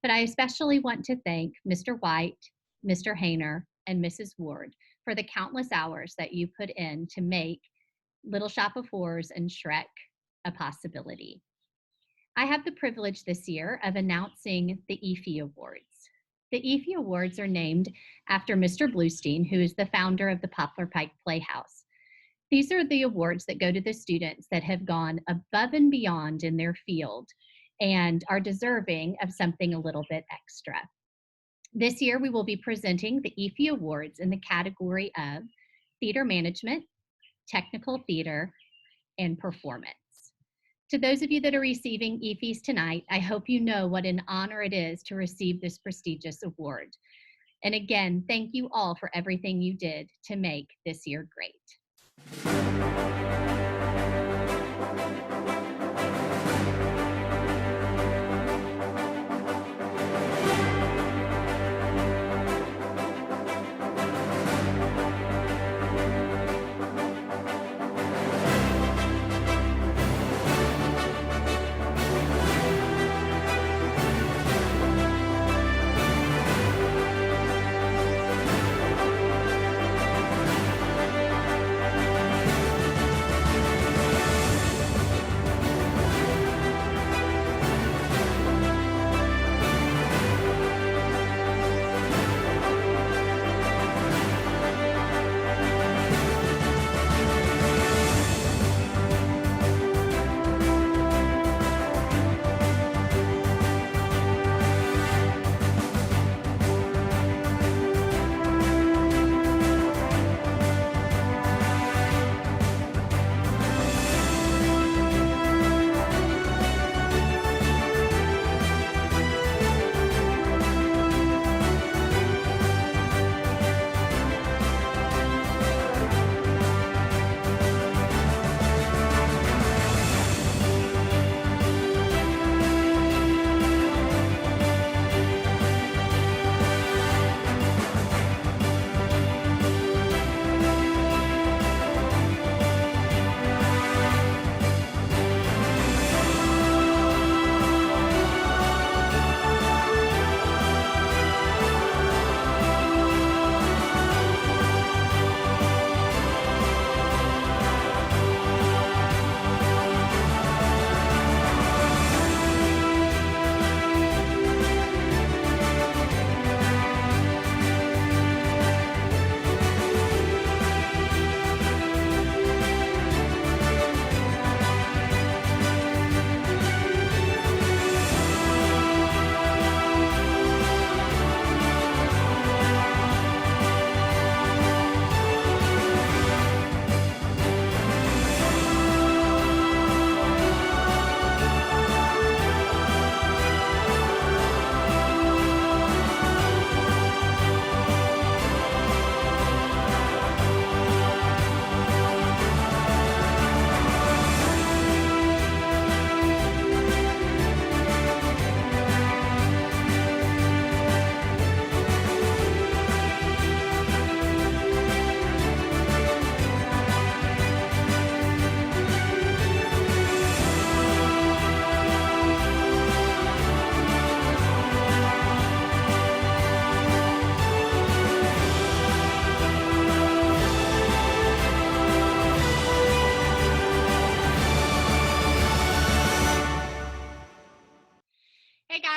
But I especially want to thank Mr. White, Mr. Hayner, and Mrs. Ward for the countless hours that you put in to make Little Shop of Horrors and Shrek a possibility. I have the privilege this year of announcing the EFI Awards. The EFI Awards are named after Mr. Bluestein, who is the founder of the Poplar Pike Playhouse. These are the awards that go to the students that have gone above and beyond in their field and are deserving of something a little bit extra. This year, we will be presenting the EFI Awards in the category of Theater Management, Technical Theater, and Performance. To those of you that are receiving EFIs tonight, I hope you know what an honor it is to receive this prestigious award. And again, thank you all for everything you did to make this year great.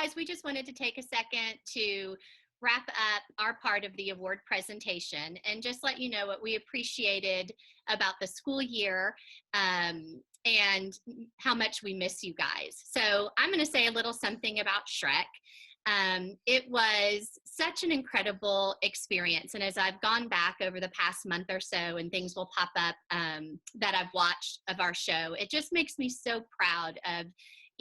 guys, we just wanted to take a second to wrap up our part of the award presentation and just let you know what we appreciated about the school year and how much we miss you guys. So I'm going to say a little something about Shrek. It was such an incredible experience. And as I've gone back over the past month or so and things will pop up that I've watched of our show, it just makes me so proud of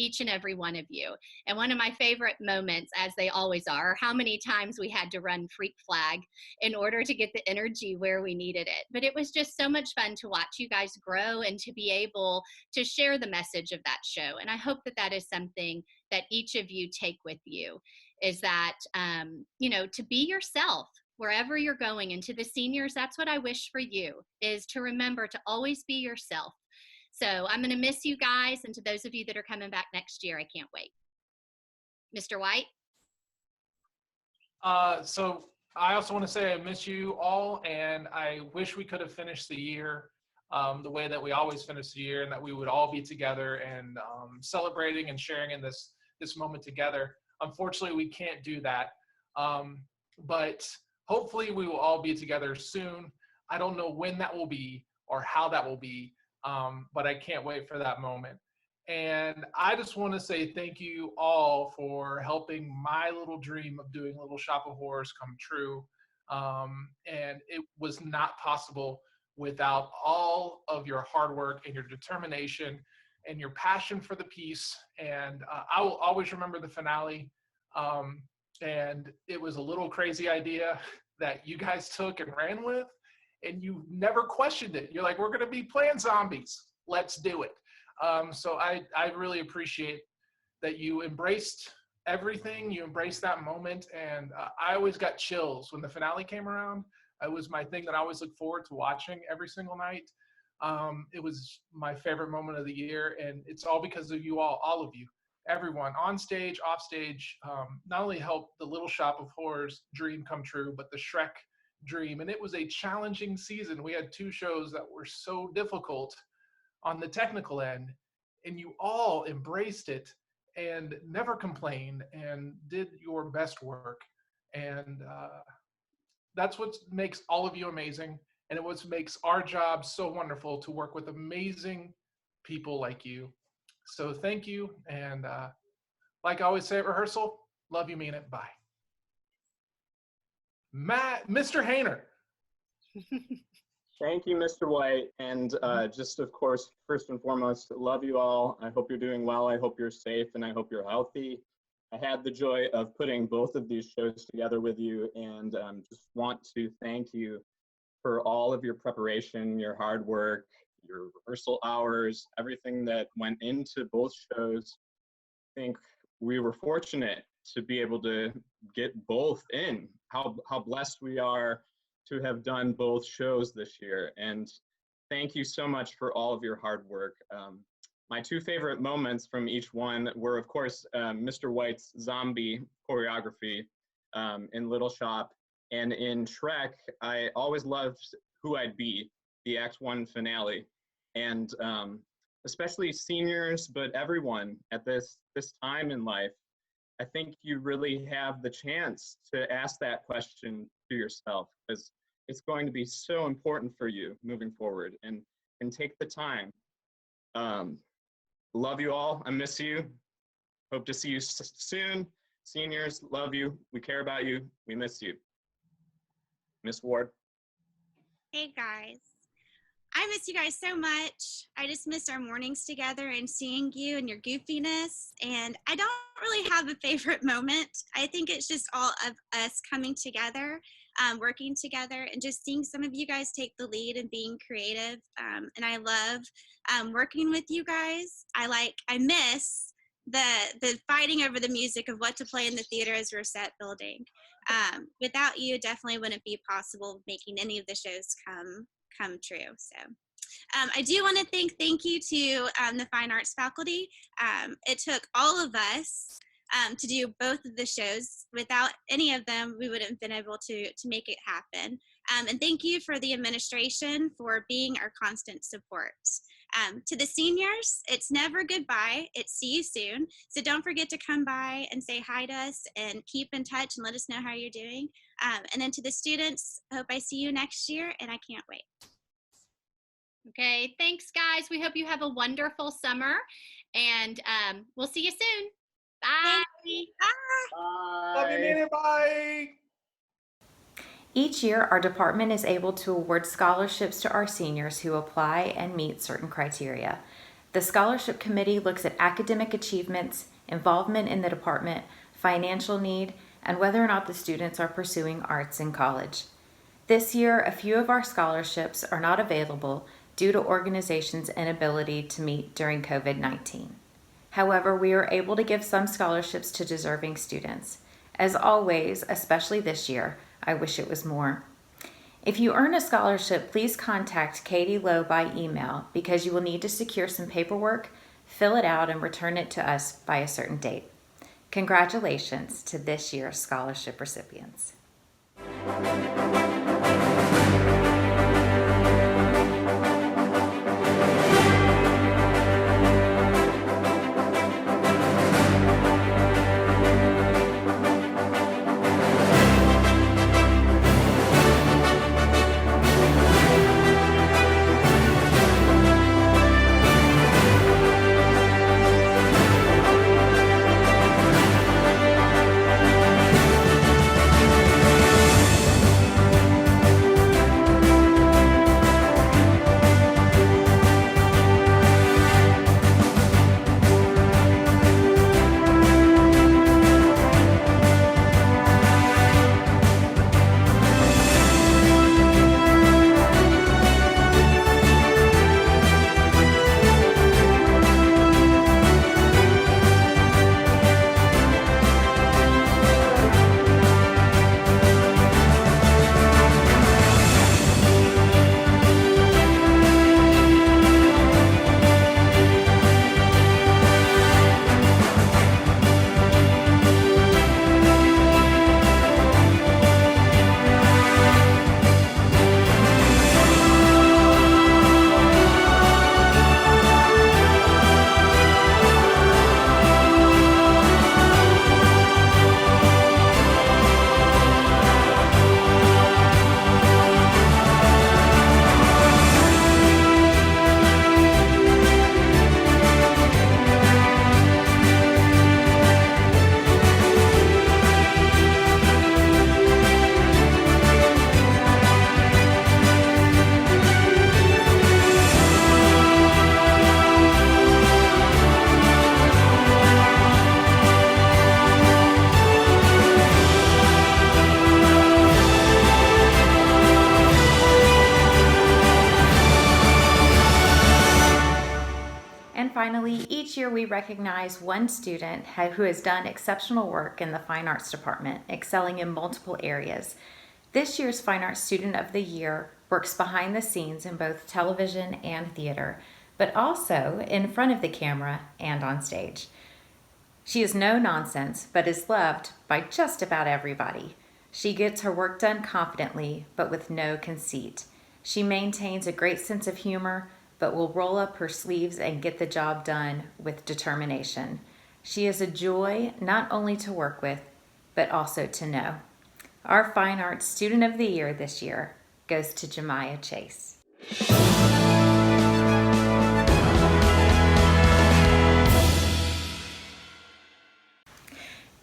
each and every one of you. And one of my favorite moments, as they always are how many times we had to run Freak Flag in order to get the energy where we needed it. But it was just so much fun to watch you guys grow and to be able to share the message of that show. And I hope that that is something that each of you take with you, is that, to be yourself wherever you're going. And to the seniors, that's what I wish for you, is to remember to always be yourself. So I'm going to miss you guys. And to those of you that are coming back next year, I can't wait. Mr. White? So I also want to say I miss you all, and I wish we could have finished the year the way that we always finish the year, and that we would all be together and celebrating and sharing in this moment together. Unfortunately, we can't do that, but hopefully we will all be together soon. I don't know when that will be or how that will be, but I can't wait for that moment. And I just want to say thank you all for helping my little dream of doing Little Shop of Horrors come true. And it was not possible without all of your hard work and your determination and your passion for the piece. And I will always remember the finale. And it was a little crazy idea that you guys took and ran with, and you never questioned it. You're like, we're going to be playing zombies. Let's do it. So I really appreciate that you embraced everything. You embraced that moment. And I always got chills when the finale came around. It was my thing that I always look forward to watching every single night. It was my favorite moment of the year. And it's all because of you all of you, everyone on stage, off stage, not only helped the Little Shop of Horrors dream come true, but the Shrek dream. And it was a challenging season. We had 2 shows that were so difficult on the technical end, and you all embraced it and never complained and did your best work. And that's what makes all of you amazing, and it what makes our job so wonderful to work with amazing people like you. So thank you. And like I always say at rehearsal, love you, mean it, bye. Mr. Hayner. Thank you, Mr. White. And just, of course, first and foremost, love you all. I hope you're doing well. I hope you're safe, and I hope you're healthy. I had the joy of putting both of these shows together with you, and just want to thank you for all of your preparation, your hard work, your rehearsal hours, everything that went into both shows. I think we were fortunate to be able to get both in. How blessed we are to have done both shows this year. And thank you so much for all of your hard work. My 2 favorite moments from each one were, of course, Mr. White's zombie choreography in Little Shop. And in Shrek, I always loved Who I'd Be, the Act 1 finale. And especially seniors, but everyone at this time in life, I think you really have the chance to ask that question to yourself, because it's going to be so important for you moving forward, and take the time. Love you all. I miss you. Hope to see you soon. Seniors, love you. We care about you. We miss you. Miss Ward. Hey guys. I miss you guys so much. I just miss our mornings together and seeing you and your goofiness. And I don't really have a favorite moment. I think it's just all of us coming together, working together, and just seeing some of you guys take the lead and being creative. And I love working with you guys. I miss the fighting over the music of what to play in the theater as we're set building. Without you, it definitely wouldn't be possible making any of the shows come true. So I do want to thank you to the Fine Arts faculty. It took all of us to do both of the shows. Without any of them, we wouldn't have been able to make it happen. And thank you for the administration for being our constant support. To the seniors, it's never goodbye, it's see you soon. So don't forget to come by and say hi to us and keep in touch and let us know how you're doing. And then to the students, hope I see you next year, and I can't wait. Okay, thanks guys. We hope you have a wonderful summer, and we'll see you soon. Bye. Bye. Love you, Nina. Bye. Each year, our department is able to award scholarships to our seniors who apply and meet certain criteria. The scholarship committee looks at academic achievements, involvement in the department, financial need, and whether or not the students are pursuing arts in college. This year, a few of our scholarships are not available due to organizations' inability to meet during COVID-19. However, we are able to give some scholarships to deserving students. As always, especially this year, I wish it was more. If you earn a scholarship, please contact Katie Lowe by email because you will need to secure some paperwork, fill it out, and return it to us by a certain date. Congratulations to this year's scholarship recipients. And finally, each year we recognize one student who has done exceptional work in the Fine Arts Department, excelling in multiple areas. This year's Fine Arts Student of the Year works behind the scenes in both television and theater, but also in front of the camera and on stage. She is no nonsense, but is loved by just about everybody. She gets her work done confidently, but with no conceit. She maintains a great sense of humor, but will roll up her sleeves and get the job done with determination. She is a joy not only to work with, but also to know. Our Fine Arts Student of the Year this year goes to Jemiah Chase.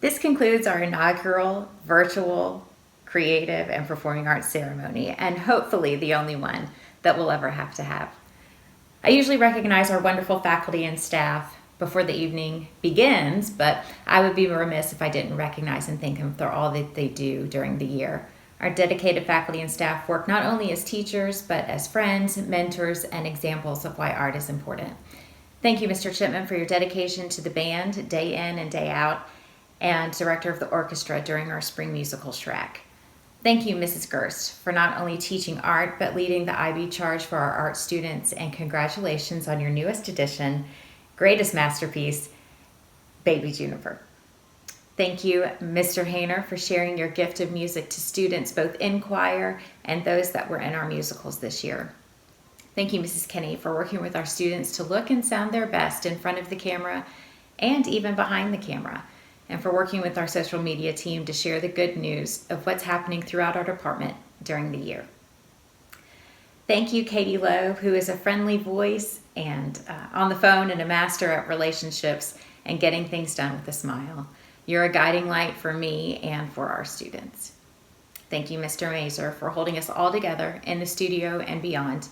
This concludes our inaugural virtual creative and performing arts ceremony, and hopefully the only one that we'll ever have to have. I usually recognize our wonderful faculty and staff before the evening begins, but I would be remiss if I didn't recognize and thank them for all that they do during the year. Our dedicated faculty and staff work not only as teachers, but as friends, mentors, and examples of why art is important. Thank you, Mr. Chipman, for your dedication to the band day in and day out, and director of the orchestra during our spring musical Shrek. Thank you, Mrs. Gerst, for not only teaching art, but leading the IB charge for our art students, and congratulations on your newest edition, greatest masterpiece, Baby Juniper. Thank you, Mr. Hayner, for sharing your gift of music to students both in choir and those that were in our musicals this year. Thank you, Mrs. Kinney, for working with our students to look and sound their best in front of the camera and even behind the camera, and for working with our social media team to share the good news of what's happening throughout our department during the year. Thank you, Katie Lowe, who is a friendly voice and on the phone and a master at relationships and getting things done with a smile. You're a guiding light for me and for our students. Thank you, Mr. Mazer, for holding us all together in the studio and beyond.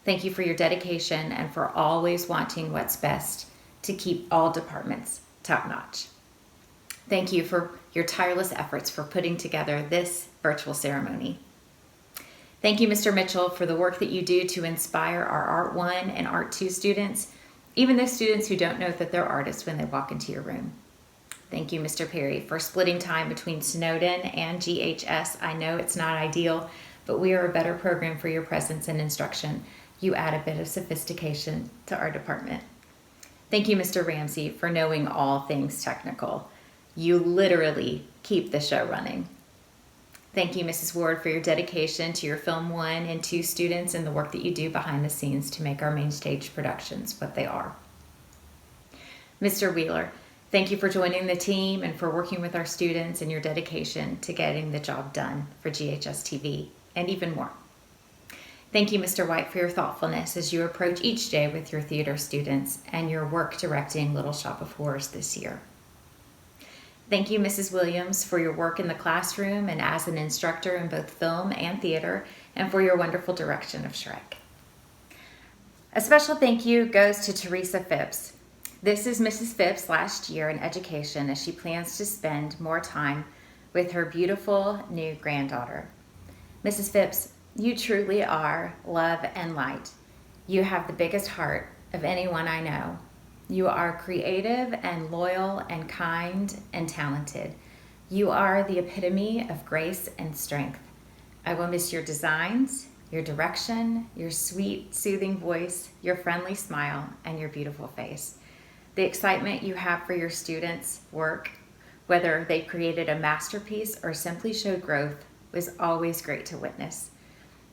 Thank you for your dedication and for always wanting what's best to keep all departments top-notch. Thank you for your tireless efforts for putting together this virtual ceremony. Thank you, Mr. Mitchell, for the work that you do to inspire our Art 1 and Art 2 students, even those students who don't know that they're artists when they walk into your room. Thank you, Mr. Perry, for splitting time between Snowden and GHS. I know it's not ideal, but we are a better program for your presence and instruction. You add a bit of sophistication to our department. Thank you, Mr. Ramsey, for knowing all things technical. You literally keep the show running. Thank you, Mrs. Ward, for your dedication to your Film 1 and 2 students and the work that you do behind the scenes to make our main stage productions what they are. Mr. Wheeler, thank you for joining the team and for working with our students and your dedication to getting the job done for GHS-TV and even more. Thank you, Mr. White, for your thoughtfulness as you approach each day with your theater students and your work directing Little Shop of Horrors this year. Thank you, Mrs. Williams, for your work in the classroom and as an instructor in both film and theater, and for your wonderful direction of Shrek. A special thank you goes to Teresa Phipps. This is Mrs. Phipps' last year in education as she plans to spend more time with her beautiful new granddaughter. Mrs. Phipps, you truly are love and light. You have the biggest heart of anyone I know. You are creative and loyal and kind and talented. You are the epitome of grace and strength. I will miss your designs, your direction, your sweet, soothing voice, your friendly smile, and your beautiful face. The excitement you have for your students' work, whether they created a masterpiece or simply showed growth, was always great to witness.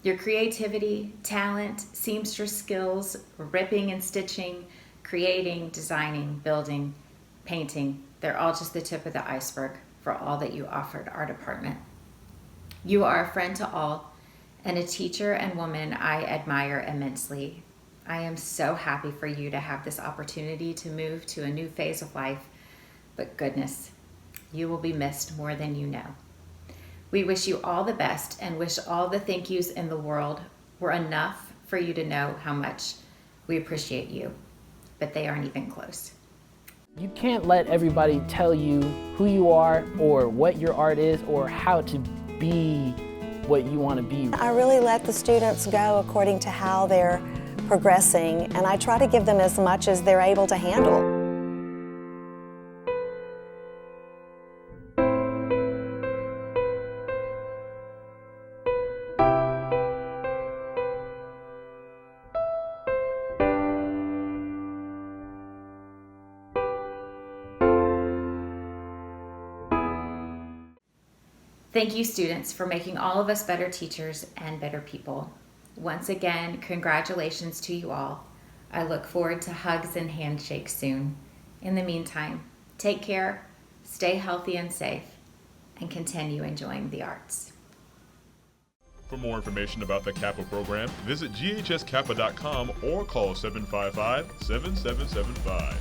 Your creativity, talent, seamstress skills, ripping and stitching, creating, designing, building, painting, they're all just the tip of the iceberg for all that you offered our department. You are a friend to all and a teacher and woman I admire immensely. I am so happy for you to have this opportunity to move to a new phase of life, but goodness, you will be missed more than you know. We wish you all the best and wish all the thank yous in the world were enough for you to know how much we appreciate you, but they aren't even close. You can't let everybody tell you who you are or what your art is or how to be what you want to be. I really let the students go according to how they're progressing, and I try to give them as much as they're able to handle. Thank you, students, for making all of us better teachers and better people. Once again, congratulations to you all. I look forward to hugs and handshakes soon. In the meantime, take care, stay healthy and safe, and continue enjoying the arts. For more information about the Kappa program, visit ghskappa.com or call 755-7775.